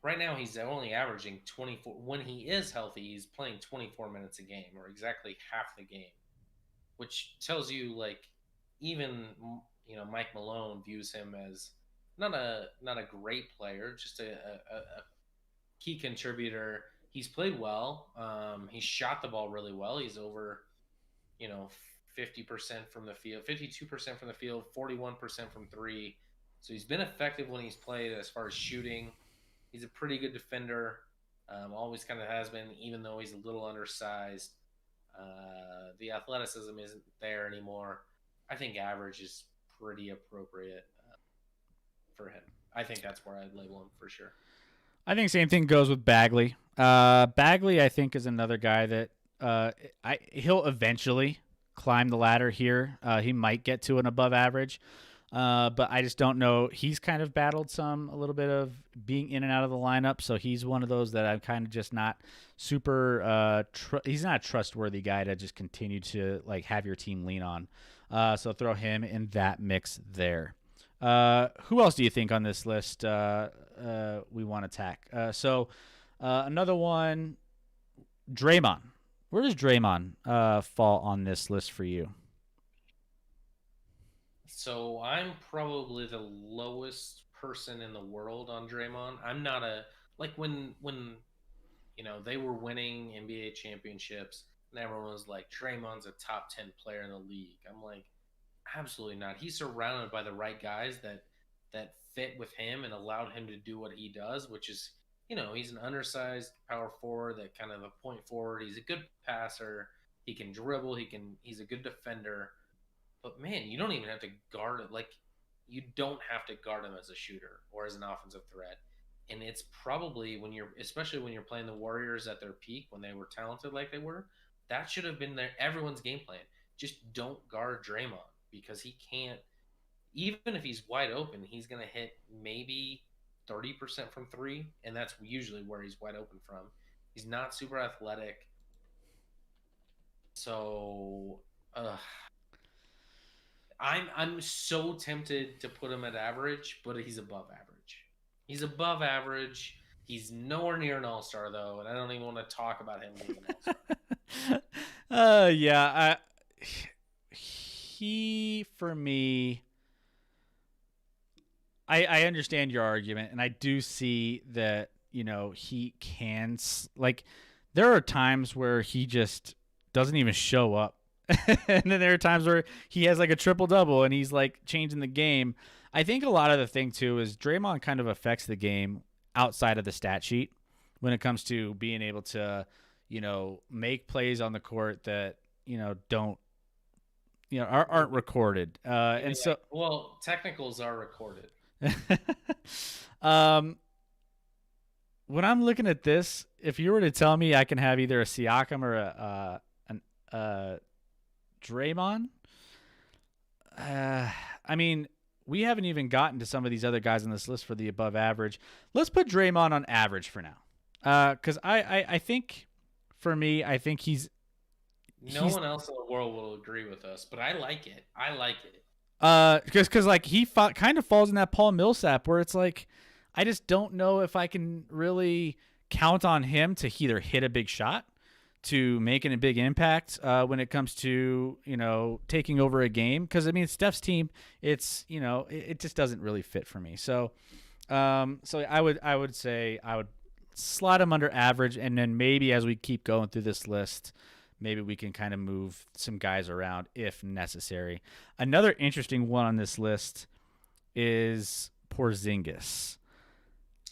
Right now, he's only averaging 24. When he is healthy, he's playing 24 minutes a game, or exactly half the game, which tells you, like, even Mike Malone views him as not a great player, just a key contributor. He's played well. He shot the ball really well. He's over, 50% from the field, 52% from the field, 41% from three. So he's been effective when he's played as far as shooting. He's a pretty good defender, always kind of has been, even though he's a little undersized. The athleticism isn't there anymore. I think average is pretty appropriate for him. I think that's where I'd label him for sure. I think same thing goes with Bagley. Bagley, I think, is another guy that he'll eventually climb the ladder here. He might get to an above average. But I just don't know. He's kind of battled a little bit of being in and out of the lineup. So he's one of those that I'm kind of just not super, he's not a trustworthy guy to just continue to like have your team lean on. So throw him in that mix there. Who else do you think on this list we want to attack? So another one, Draymond. Where does Draymond fall on this list for you? So I'm probably the lowest person in the world on Draymond. I'm not when they were winning NBA championships and everyone was like, Draymond's a top 10 player in the league. I'm like, absolutely not. He's surrounded by the right guys that fit with him and allowed him to do what he does, which is, he's an undersized power forward, that kind of a point forward. He's a good passer. He can dribble. He's a good defender. But man, you don't even have to guard it. Like, you don't have to guard him as a shooter or as an offensive threat. And it's probably especially when you're playing the Warriors at their peak, when they were talented like they were, that should have been everyone's game plan. Just don't guard Draymond, because he can't, even if he's wide open, he's going to hit maybe 30% from three. And that's usually where he's wide open from. He's not super athletic. So, I'm so tempted to put him at average, but he's above average. He's above average. He's nowhere near an all-star, though, and I don't even want to talk about him being an all-star. Yeah. He, for me, I understand your argument, and I do see that, he can, like, there are times where he just doesn't even show up And then there are times where he has like a triple double and he's like changing the game. I think a lot of the thing too is Draymond kind of affects the game outside of the stat sheet when it comes to being able to, make plays on the court that, don't, aren't recorded. You And mean so, well, technicals are recorded. um, when I'm looking at this, if you were to tell me I can have either a Siakam or a Draymond, I mean, we haven't even gotten to some of these other guys on this list for the above average. Let's put Draymond on average for now, because I think for me, I think no one else in the world will agree with us, but I like it. I like it. Because like kind of falls in that Paul Millsap where it's like, I just don't know if I can really count on him to either hit a big shot, to making a big impact when it comes to taking over a game. Because I mean, Steph's team, it's it just doesn't really fit for me. So, I would say I would slot him under average, and then maybe as we keep going through this list, maybe we can kind of move some guys around if necessary. Another interesting one on this list is Porzingis.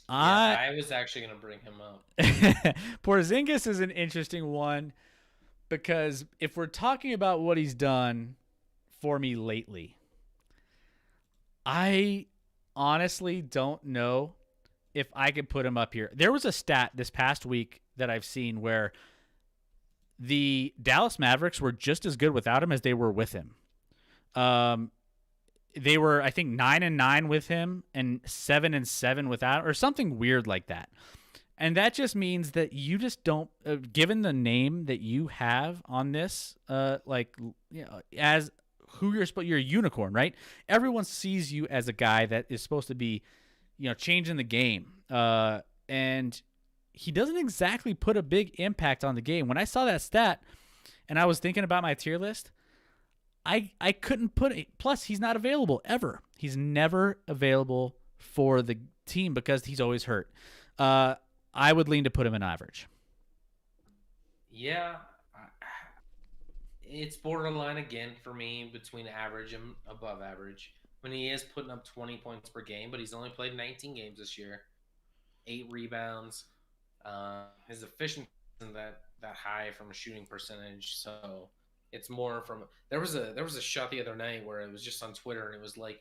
Yeah, I was actually going to bring him up. Porzingis is an interesting one because if we're talking about what he's done for me lately, I honestly don't know if I could put him up here. There was a stat this past week that I've seen where the Dallas Mavericks were just as good without him as they were with him. They were, I think, 9-9 with him and 7-7 without, or something weird like that. And that just means that you just don't, given the name that you have on this, as who you're a unicorn, right? Everyone sees you as a guy that is supposed to be, changing the game. And he doesn't exactly put a big impact on the game. When I saw that stat and I was thinking about my tier list, I couldn't put it. Plus, he's not available ever. He's never available for the team because he's always hurt. I would lean to put him in average. Yeah, it's borderline again for me between average and above average. When he is putting up 20 points per game, but he's only played 19 games this year, 8 rebounds. His efficiency isn't that high from a shooting percentage, so it's more from there was a shot the other night where it was just on Twitter and it was like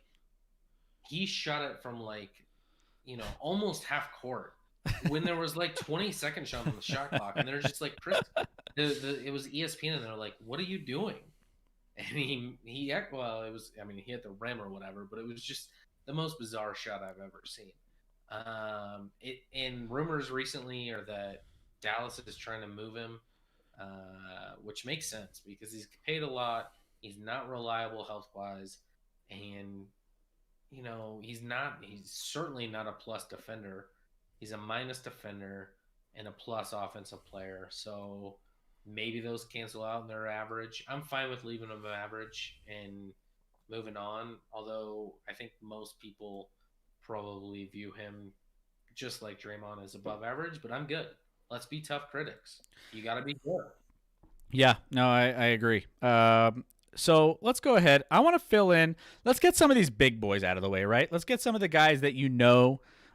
he shot it from almost half court when there was like 20 seconds shot on the shot clock and they're just like, Chris, it was ESPN and they're like, what are you doing? And he hit the rim or whatever, but it was just the most bizarre shot I've ever seen. And rumors recently are that Dallas is trying to move him, which makes sense because he's paid a lot. He's not reliable health wise, and he's certainly not a plus defender. He's a minus defender and a plus offensive player. So maybe those cancel out and they're average. I'm fine with leaving him average and moving on. Although I think most people probably view him just like Draymond as above average, but I'm good. Let's be tough critics. You got to be good. Yeah, no, I agree. So let's go ahead. I want to fill in. Let's get some of these big boys out of the way, right? Let's get some of the guys that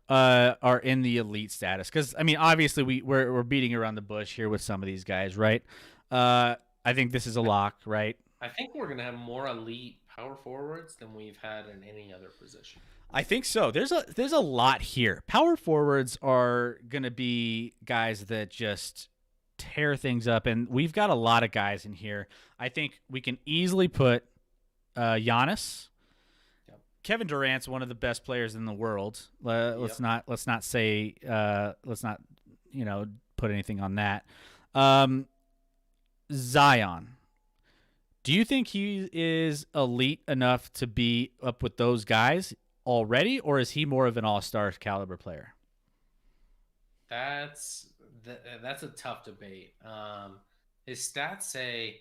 are in the elite status. Because I mean, obviously we're beating around the bush here with some of these guys, right? I think this is a lock, right? I think we're gonna have more elite power forwards than we've had in any other position. I think so. There's a lot here. Power forwards are gonna be guys that just tear things up, and we've got a lot of guys in here. I think we can easily put Giannis. Yep. Kevin Durant's one of the best players in the world. Let's not put anything on that. Zion. Do you think he is elite enough to be up with those guys already, or is he more of an all-star caliber player? That's a tough debate. His stats say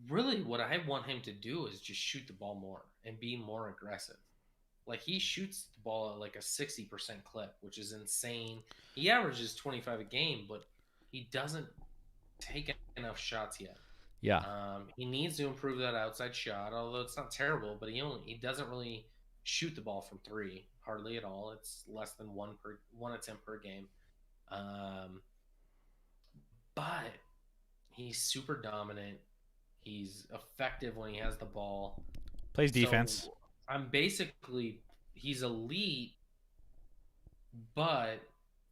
really what I want him to do is just shoot the ball more and be more aggressive. Like he shoots the ball at like a 60% clip, which is insane. He averages 25 a game, but he doesn't take enough shots yet. Yeah. He needs to improve that outside shot, although it's not terrible. But he doesn't really shoot the ball from three hardly at all. It's less than one attempt per game. Um, but he's super dominant. He's effective when he has the ball. Plays defense. So I'm basically he's elite, but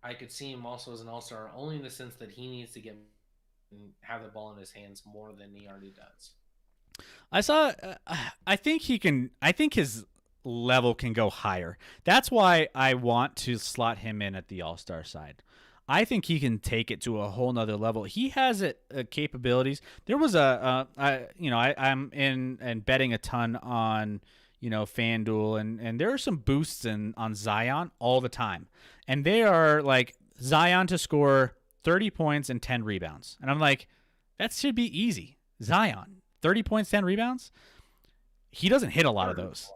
I could see him also as an all-star only in the sense that he needs to get have the ball in his hands more than he already does. I think he can. I think his level can go higher. That's why I want to slot him in at the All-Star side. I think he can take it to a whole nother level. He has it capabilities. There was I'm in and betting a ton on FanDuel, and there are some boosts on Zion all the time, and they are like Zion to score 30 points and 10 rebounds, and I'm like, that should be easy. Zion 30 points, 10 rebounds. He doesn't hit a lot of those.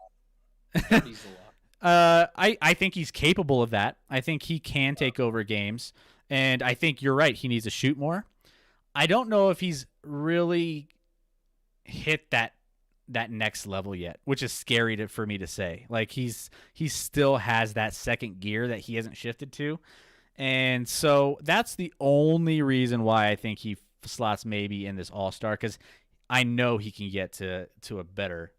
I think he's capable of that. I think he can take over games, and I think you're right. He needs to shoot more. I don't know if he's really hit that next level yet, which is scary for me to say. Like he still has that second gear that he hasn't shifted to, and so that's the only reason why I think he slots maybe in this All-Star, because I know he can get to a better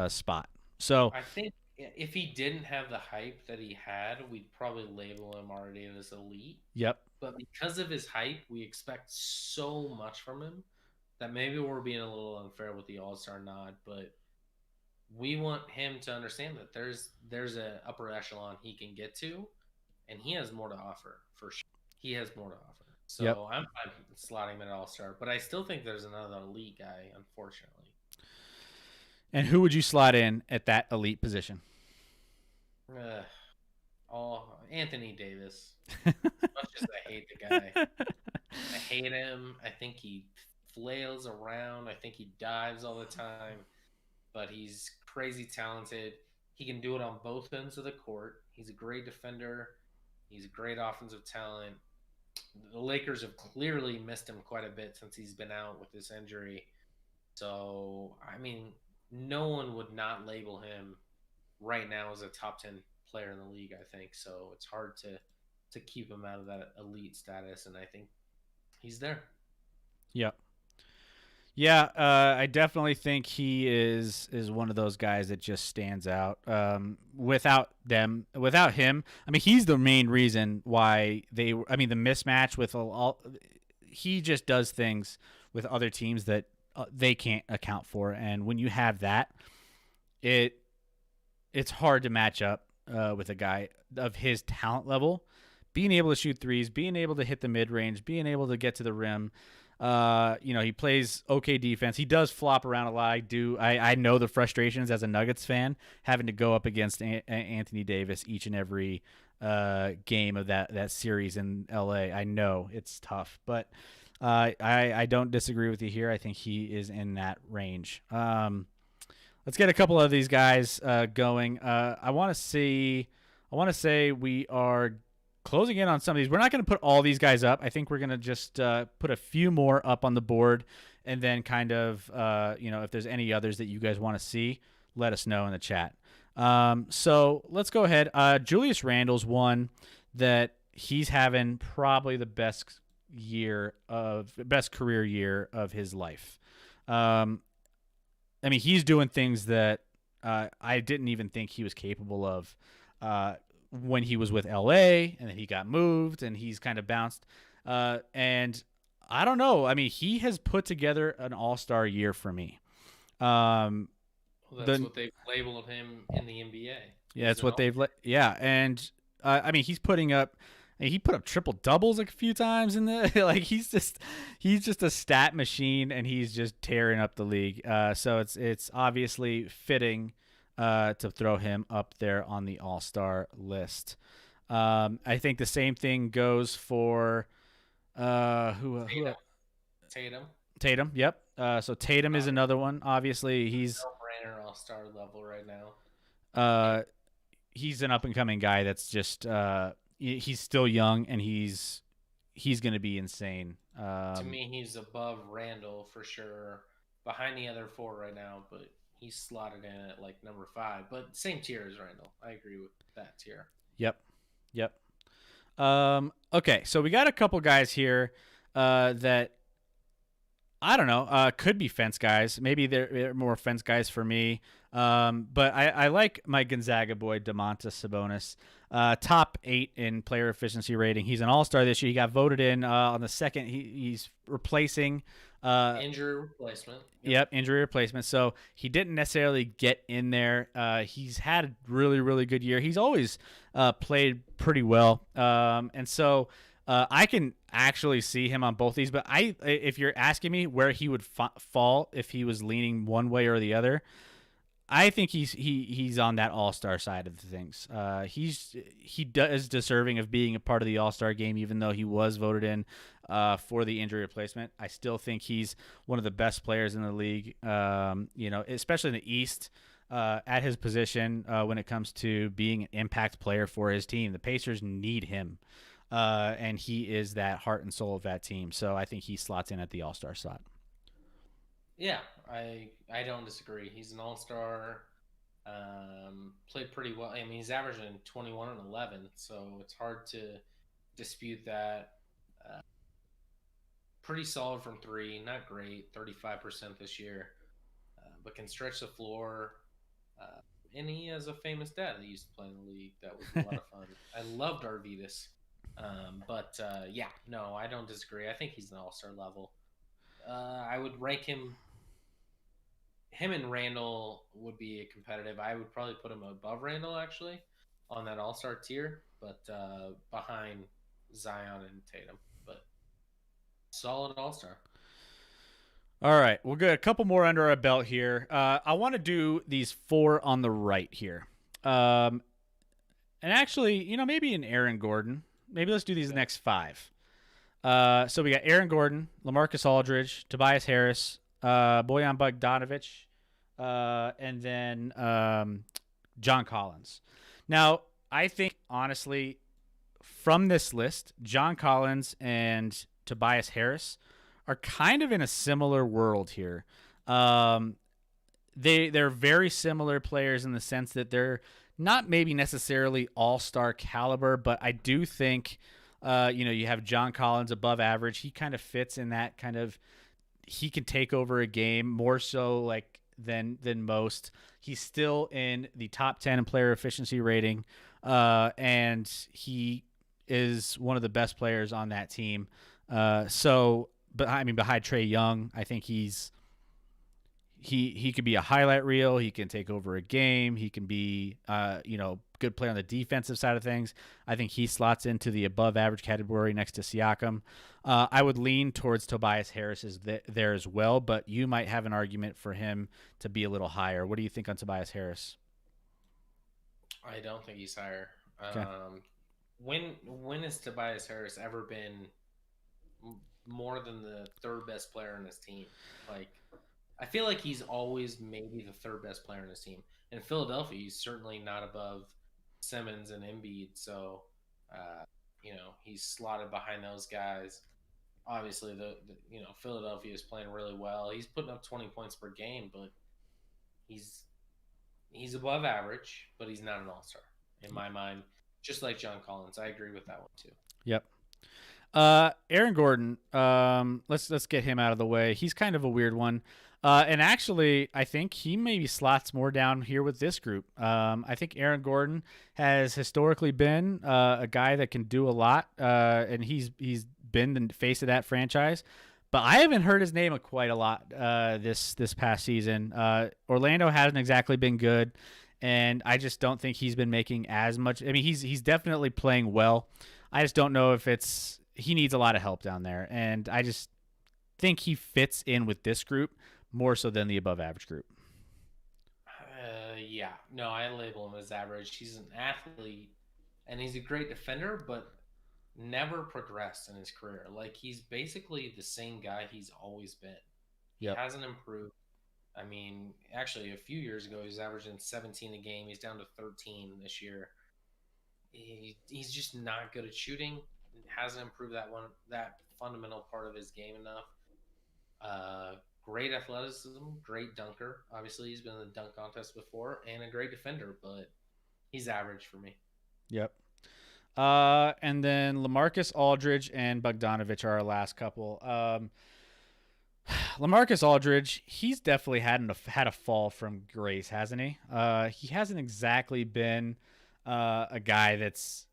spot. So I think if he didn't have the hype that he had, we'd probably label him already as elite. Yep. But because of his hype, we expect so much from him that maybe we're being a little unfair with the All-Star nod. But we want him to understand that there's an upper echelon he can get to, and he has more to offer for sure. He has more to offer. So yep. I'm fine slotting him at All-Star, but I still think there's another elite guy, unfortunately. And who would you slot in at that elite position? Anthony Davis. As much as I hate the guy, I hate him. I think he flails around. I think he dives all the time, but he's crazy talented. He can do it on both ends of the court. He's a great defender. He's a great offensive talent. The Lakers have clearly missed him quite a bit since he's been out with this injury. So, I mean, no one would not label him right now as a top 10 player in the league, I think. So it's hard to keep him out of that elite status, and I think he's there. Yep. Yeah, I definitely think he is one of those guys that just stands out. Without him, I mean, he's the main reason why the mismatch with he just does things with other teams that they can't account for, and when you have that, it's hard to match up with a guy of his talent level, being able to shoot threes, being able to hit the mid range, being able to get to the rim. He plays okay defense. He does flop around a lot. I know the frustrations as a Nuggets fan having to go up against Anthony Davis each and every game of that series in LA. I know it's tough, but I don't disagree with you here. I think he is in that range. Let's get a couple of these guys going. I want to say we are closing in on some of these. We're not going to put all these guys up. I think we're going to just put a few more up on the board, and then kind of, if there's any others that you guys want to see, let us know in the chat. So let's go ahead. Julius Randle's one that he's having probably the best career year of his life. I mean, he's doing things that I didn't even think he was capable of when he was with LA, and then he got moved, and he's kind of bounced. And I don't know. I mean, he has put together an all-star year for me. That's what they've labeled him in the NBA. Yeah, that's what they've and I mean, he's putting up. He put up triple doubles like a few times in the like he's just a stat machine, and he's just tearing up the league. So it's obviously fitting to throw him up there on the All-Star list. I think the same thing goes for Tatum. Yep. So Tatum is another one. Obviously, he's no-brainer All-Star level right now. He's an up and coming guy that's just he's still young, and he's he's going to be insane. To me, he's above Randle for sure, behind the other four right now, but he's slotted in at like number 5. But same tier as Randle. I agree with that tier. Yep. Yep. Okay, so we got a couple guys here that I don't know, could be fence guys. Maybe they're more fence guys for me. But I like my Gonzaga boy, Domantas Sabonis. Top 8 in player efficiency rating. He's an all-star this year. He got voted in on the second. He's replacing Injury replacement. Yep, injury replacement. So he didn't necessarily get in there. He's had a really, really good year. He's always played pretty well. And so I can actually see him on both these. But if you're asking me where he would fall if he was leaning one way or the other, I think he's on that all-star side of things. He is deserving of being a part of the all-star game, even though he was voted in for the injury replacement. I still think he's one of the best players in the league. Especially in the East, at his position when it comes to being an impact player for his team. The Pacers need him, and he is that heart and soul of that team. So I think he slots in at the all-star slot. Yeah, I don't disagree. He's an all-star. Played pretty well. I mean, he's averaging 21 and 11, so it's hard to dispute that. Pretty solid from 3, not great, 35% this year, but can stretch the floor. And he has a famous dad that used to play in the league. That was a lot of fun. I loved Arvidas. Yeah, no, I don't disagree. I think he's an all-star level. I would rank him and Randle would be competitive. I would probably put him above Randle, actually, on that all-star tier, but behind Zion and Tatum. But solid all-star. All right, we'll get a couple more under our belt here. I want to do these 4 on the right here. And actually, maybe an Aaron Gordon. Maybe let's do these next 5. So we got Aaron Gordon, Lamarcus Aldridge, Tobias Harris, Bojan Bogdanovic, and then John Collins. Now, I think, honestly, from this list, John Collins and Tobias Harris are kind of in a similar world here. They're very similar players in the sense that they're not maybe necessarily all-star caliber, but I do think you have John Collins above average. He kind of fits in that kind of, he can take over a game more so like than most. He's still in the top 10 in player efficiency rating, and he is one of the best players on that team. But I mean, behind Trae Young, I think he could be a highlight reel. He can take over a game. He can be, good player on the defensive side of things. I think he slots into the above average category next to Siakam. I would lean towards Tobias Harris there as well, but you might have an argument for him to be a little higher. What do you think on Tobias Harris? I don't think he's higher. Okay. When has Tobias Harris ever been more than the third best player on his team? Like, I feel like he's always maybe the third best player on his team. In Philadelphia, he's certainly not above Simmons and Embiid. So, he's slotted behind those guys. Obviously, Philadelphia is playing really well. He's putting up 20 points per game, but he's above average, but he's not an all-star in my mind. Just like John Collins, I agree with that one too. Yep. Aaron Gordon. Let's get him out of the way. He's kind of a weird one. And actually, I think he maybe slots more down here with this group. I think Aaron Gordon has historically been a guy that can do a lot, and he's been the face of that franchise. But I haven't heard his name quite a lot this past season. Orlando hasn't exactly been good, and I just don't think he's been making as much. I mean, he's definitely playing well. I just don't know if he needs a lot of help down there, and I just think he fits in with this group more so than the above average group. Yeah. No, I label him as average. He's an athlete, and he's a great defender, but never progressed in his career. Like, he's basically the same guy he's always been. He hasn't improved. I mean, actually, a few years ago, he was averaging 17 a game. He's down to 13 this year. He's just not good at shooting. hasn't improved that fundamental part of his game enough. Great athleticism, great dunker. Obviously, he's been in the dunk contest before, and a great defender, but he's average for me. Yep. And then Lamarcus Aldridge and Bogdanovic are our last couple. Lamarcus Aldridge, he's definitely had a fall from grace, hasn't he? He hasn't exactly been a guy that's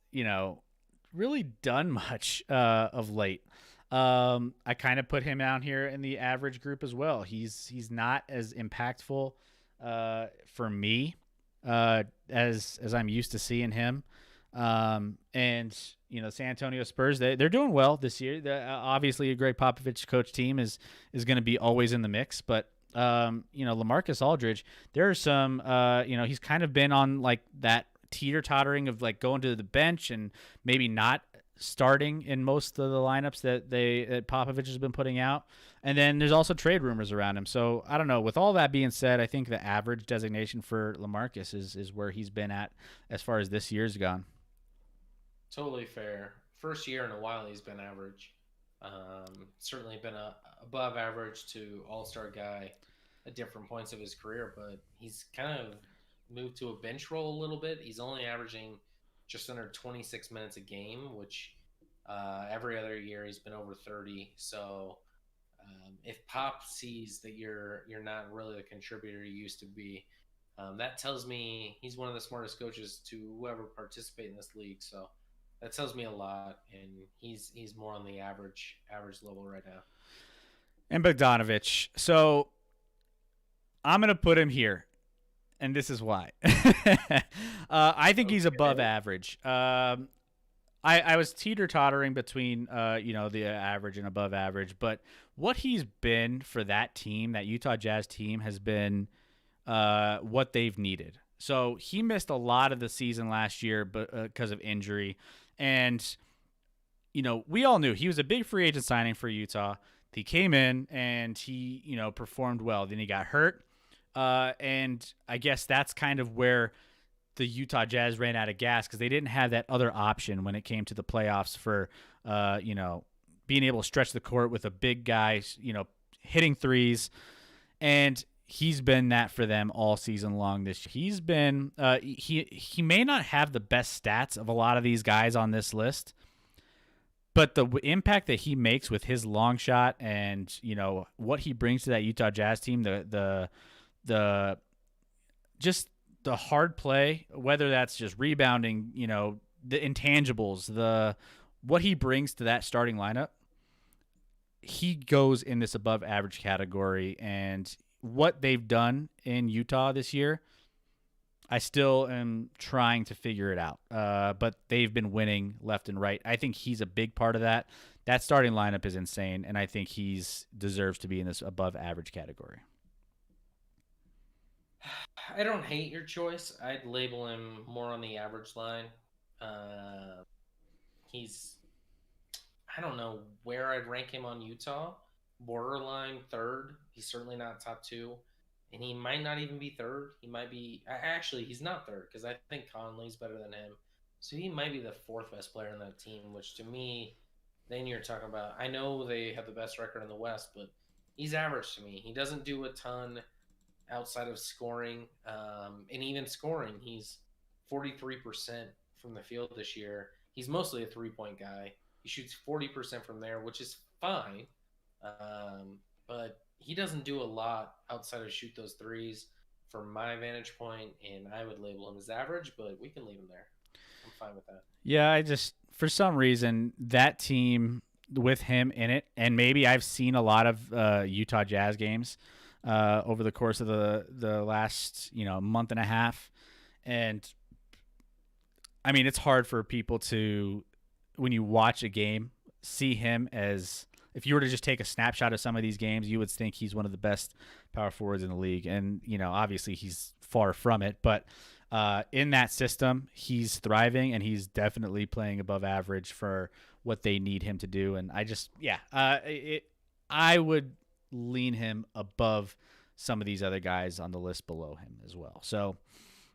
really done much of late. I kind of put him down here in the average group as well. He's not as impactful for me as I'm used to seeing him. And San Antonio Spurs, they're doing well this year. Obviously, a Greg Popovich coach team is going to be always in the mix. But Lamarcus Aldridge, there are some. He's kind of been on like that teeter-tottering of like going to the bench and maybe not starting in most of the lineups that Popovich has been putting out. And then there's also trade rumors around him. So I don't know. With all that being said, I think the average designation for Lamarcus is where he's been at as far as this year's gone. Totally fair. First year in a while he's been average. Certainly been above average to all-star guy at different points of his career, but he's kind of moved to a bench role a little bit. He's only averaging just under 26 minutes a game, which every other year he's been over 30. So if Pop sees that you're not really the contributor you used to be, that tells me he's one of the smartest coaches to whoever participate in this league. So that tells me a lot, and he's more on the average level right now. And Bogdanovic. So I'm going to put him here, and this is why. I think he's above average. I was teeter-tottering between the average and above average, but what he's been for that team, that Utah Jazz team, has been what they've needed. So he missed a lot of the season last year because of injury. And, we all knew he was a big free agent signing for Utah. He came in and he, performed well. Then he got hurt. And I guess that's kind of where the Utah Jazz ran out of gas because they didn't have that other option when it came to the playoffs for, being able to stretch the court with a big guy, hitting threes. And he's been that for them all season long this year. He's been he may not have the best stats of a lot of these guys on this list, but the impact that he makes with his long shot and what he brings to that Utah Jazz team, the just the hard play, whether that's just rebounding, the intangibles, what he brings to that starting lineup, he goes in this above average category. And what they've done in Utah this year, I still am trying to figure it out. But they've been winning left and right. I think he's a big part of that. That starting lineup is insane, and I think he's deserves to be in this above average category. I don't hate your choice. I'd label him more on the average line. I don't know where I'd rank him on Utah. Borderline third. He's certainly not top two. And he might not even be third. He might be... Actually, he's not third because I think Conley's better than him. So he might be the fourth best player on that team, which to me, then you're talking about... I know they have the best record in the West, but he's average to me. He doesn't do a ton outside of scoring. And even scoring, he's 43% from the field this year. He's mostly a three-point guy. He shoots 40% from there, which is fine. But he doesn't do a lot outside of shoot those threes from my vantage point, and I would label him as average, but we can leave him there. I'm fine with that. Yeah, I just, for some reason, that team with him in it, and maybe I've seen a lot of Utah Jazz games over the course of the last, month and a half. And, I mean, it's hard for people to, when you watch a game, see him as... If you were to just take a snapshot of some of these games, you would think he's one of the best power forwards in the league. And, obviously he's far from it. But in that system, he's thriving, and he's definitely playing above average for what they need him to do. And I would lean him above some of these other guys on the list below him as well. So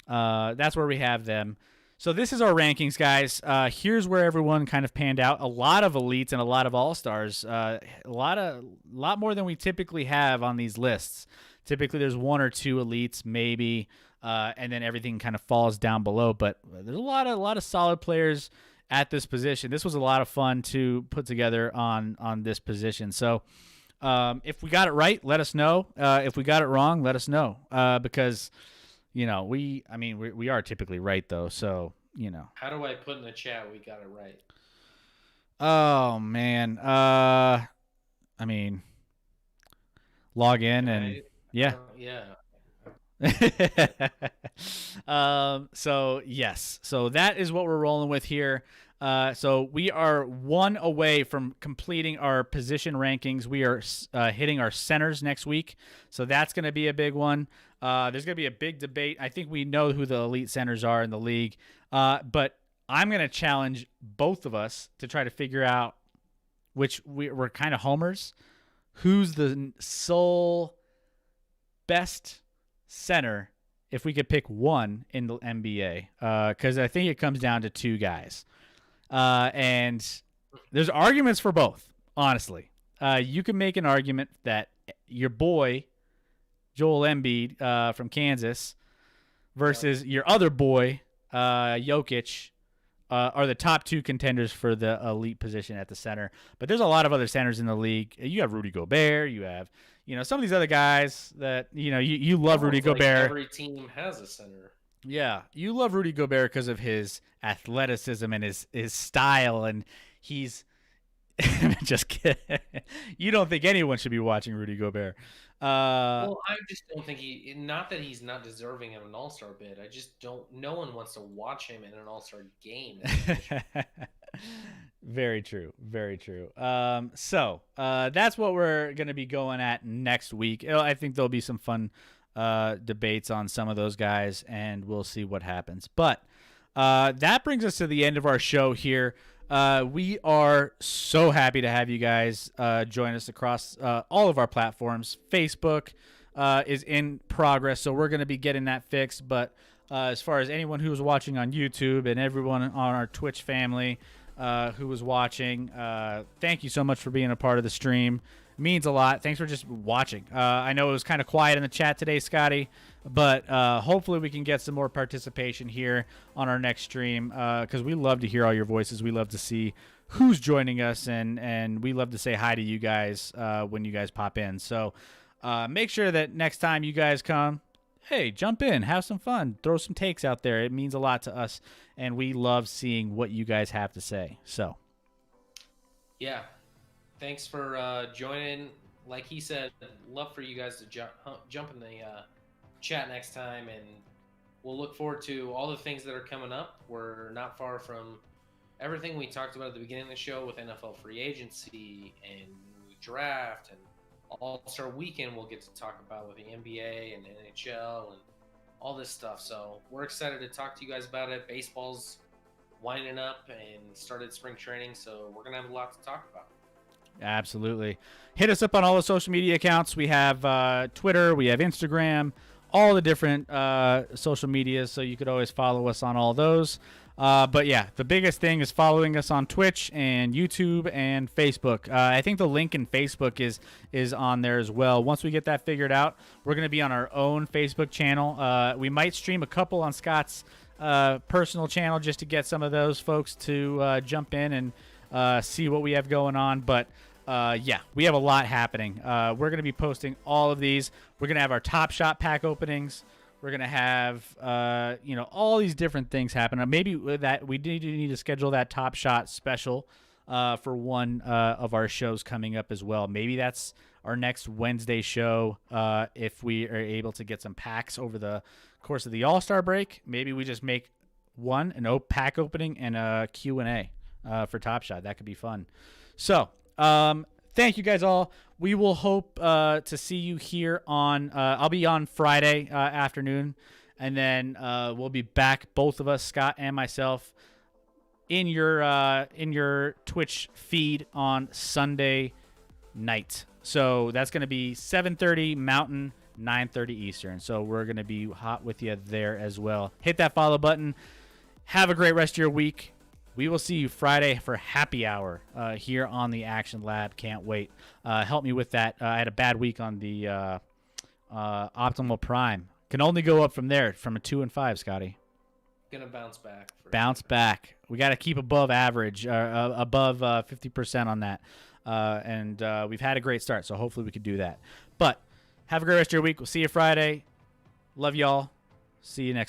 that's where we have them. So this is our rankings, guys. Here's where everyone kind of panned out. A lot of elites and a lot of all-stars. A lot more than we typically have on these lists. Typically, there's one or two elites, maybe, and then everything kind of falls down below. But there's a lot of solid players at this position. This was a lot of fun to put together on this position. So if we got it right, let us know. If we got it wrong, let us know. Because we are typically right though. So How do I put in the chat we got it right? Oh man. Log in and yeah. So yes. So that is what we're rolling with here. So we are one away from completing our position rankings. We are hitting our centers next week. So that's going to be a big one. There's going to be a big debate. I think we know who the elite centers are in the league. But I'm going to challenge both of us to try to figure out which we're kind of homers. Who's the sole best center if we could pick one in the NBA? Because I think it comes down to two guys. And there's arguments for both, honestly. You can make an argument that your boy, Joel Embiid from Kansas, versus your other boy, Jokic, are the top two contenders for the elite position at the center. But there's a lot of other centers in the league. You have Rudy Gobert. You have, some of these other guys that, you love Rudy Gobert. Every team has a center. Yeah, you love Rudy Gobert because of his athleticism and his style, and he's just kidding. You don't think anyone should be watching Rudy Gobert. Well, I just don't think not that he's not deserving of an all-star bid. I just don't. No one wants to watch him in an all-star game. Very true. Very true. So that's what we're going to be going at next week. I think there'll be some fun debates on some of those guys, and we'll see what happens. But that brings us to the end of our show here. We are so happy to have you guys join us across all of our platforms. Facebook is in progress, so we're going to be getting that fixed. But as far as anyone who was watching on YouTube and everyone on our Twitch family who was watching, thank you so much for being a part of the stream. It means a lot. Thanks for just watching. I know it was kind of quiet in the chat today, Scotty, but hopefully we can get some more participation here on our next stream because we love to hear all your voices. We love to see who's joining us, and we love to say hi to you guys when you guys pop in. So make sure that next time you guys come, hey, jump in, have some fun, throw some takes out there. It means a lot to us, and we love seeing what you guys have to say. So, yeah. Thanks for joining. Like he said, love for you guys to jump in the chat next time, and we'll look forward to all the things that are coming up. We're not far from everything we talked about at the beginning of the show with NFL free agency and draft and All-Star Weekend. We'll get to talk about with the NBA and NHL and all this stuff. So we're excited to talk to you guys about it. Baseball's winding up and started spring training, so we're going to have a lot to talk about. Absolutely. Hit us up on all the social media accounts. We have Twitter, we have Instagram, all the different social medias, so you could always follow us on all those. But yeah, the biggest thing is following us on Twitch and YouTube and Facebook. I think the link in Facebook is on there as well. Once we get that figured out, we're going to be on our own Facebook channel. We might stream a couple on Scott's personal channel just to get some of those folks to jump in and see what we have going on. But yeah, we have a lot happening. We're going to be posting all of these. We're going to have our Top Shot pack openings. We're going to have, all these different things happen. Maybe that we need to schedule that Top Shot special for one of our shows coming up as well. Maybe that's our next Wednesday show if we are able to get some packs over the course of the All-Star break. Maybe we just make an pack opening and a Q&A for Top Shot. That could be fun. So, thank you guys all. We will hope to see you here on I'll be on Friday afternoon, and then we'll be back, both of us, Scott and myself, in your Twitch feed on Sunday night. So that's going to be 7:30 Mountain, 9:30 Eastern. So we're going to be hot with you there as well. Hit that follow button. Have a great rest of your week. We will see you Friday for happy hour here on the Action Lab. Can't wait. Help me with that. I had a bad week on the Optimal Prime. Can only go up from there, from a 2 and 5, Scotty. Gonna bounce back. Bounce back. We got to keep above average, above 50% on that. And we've had a great start, so hopefully we could do that. But have a great rest of your week. We'll see you Friday. Love y'all. See you next time.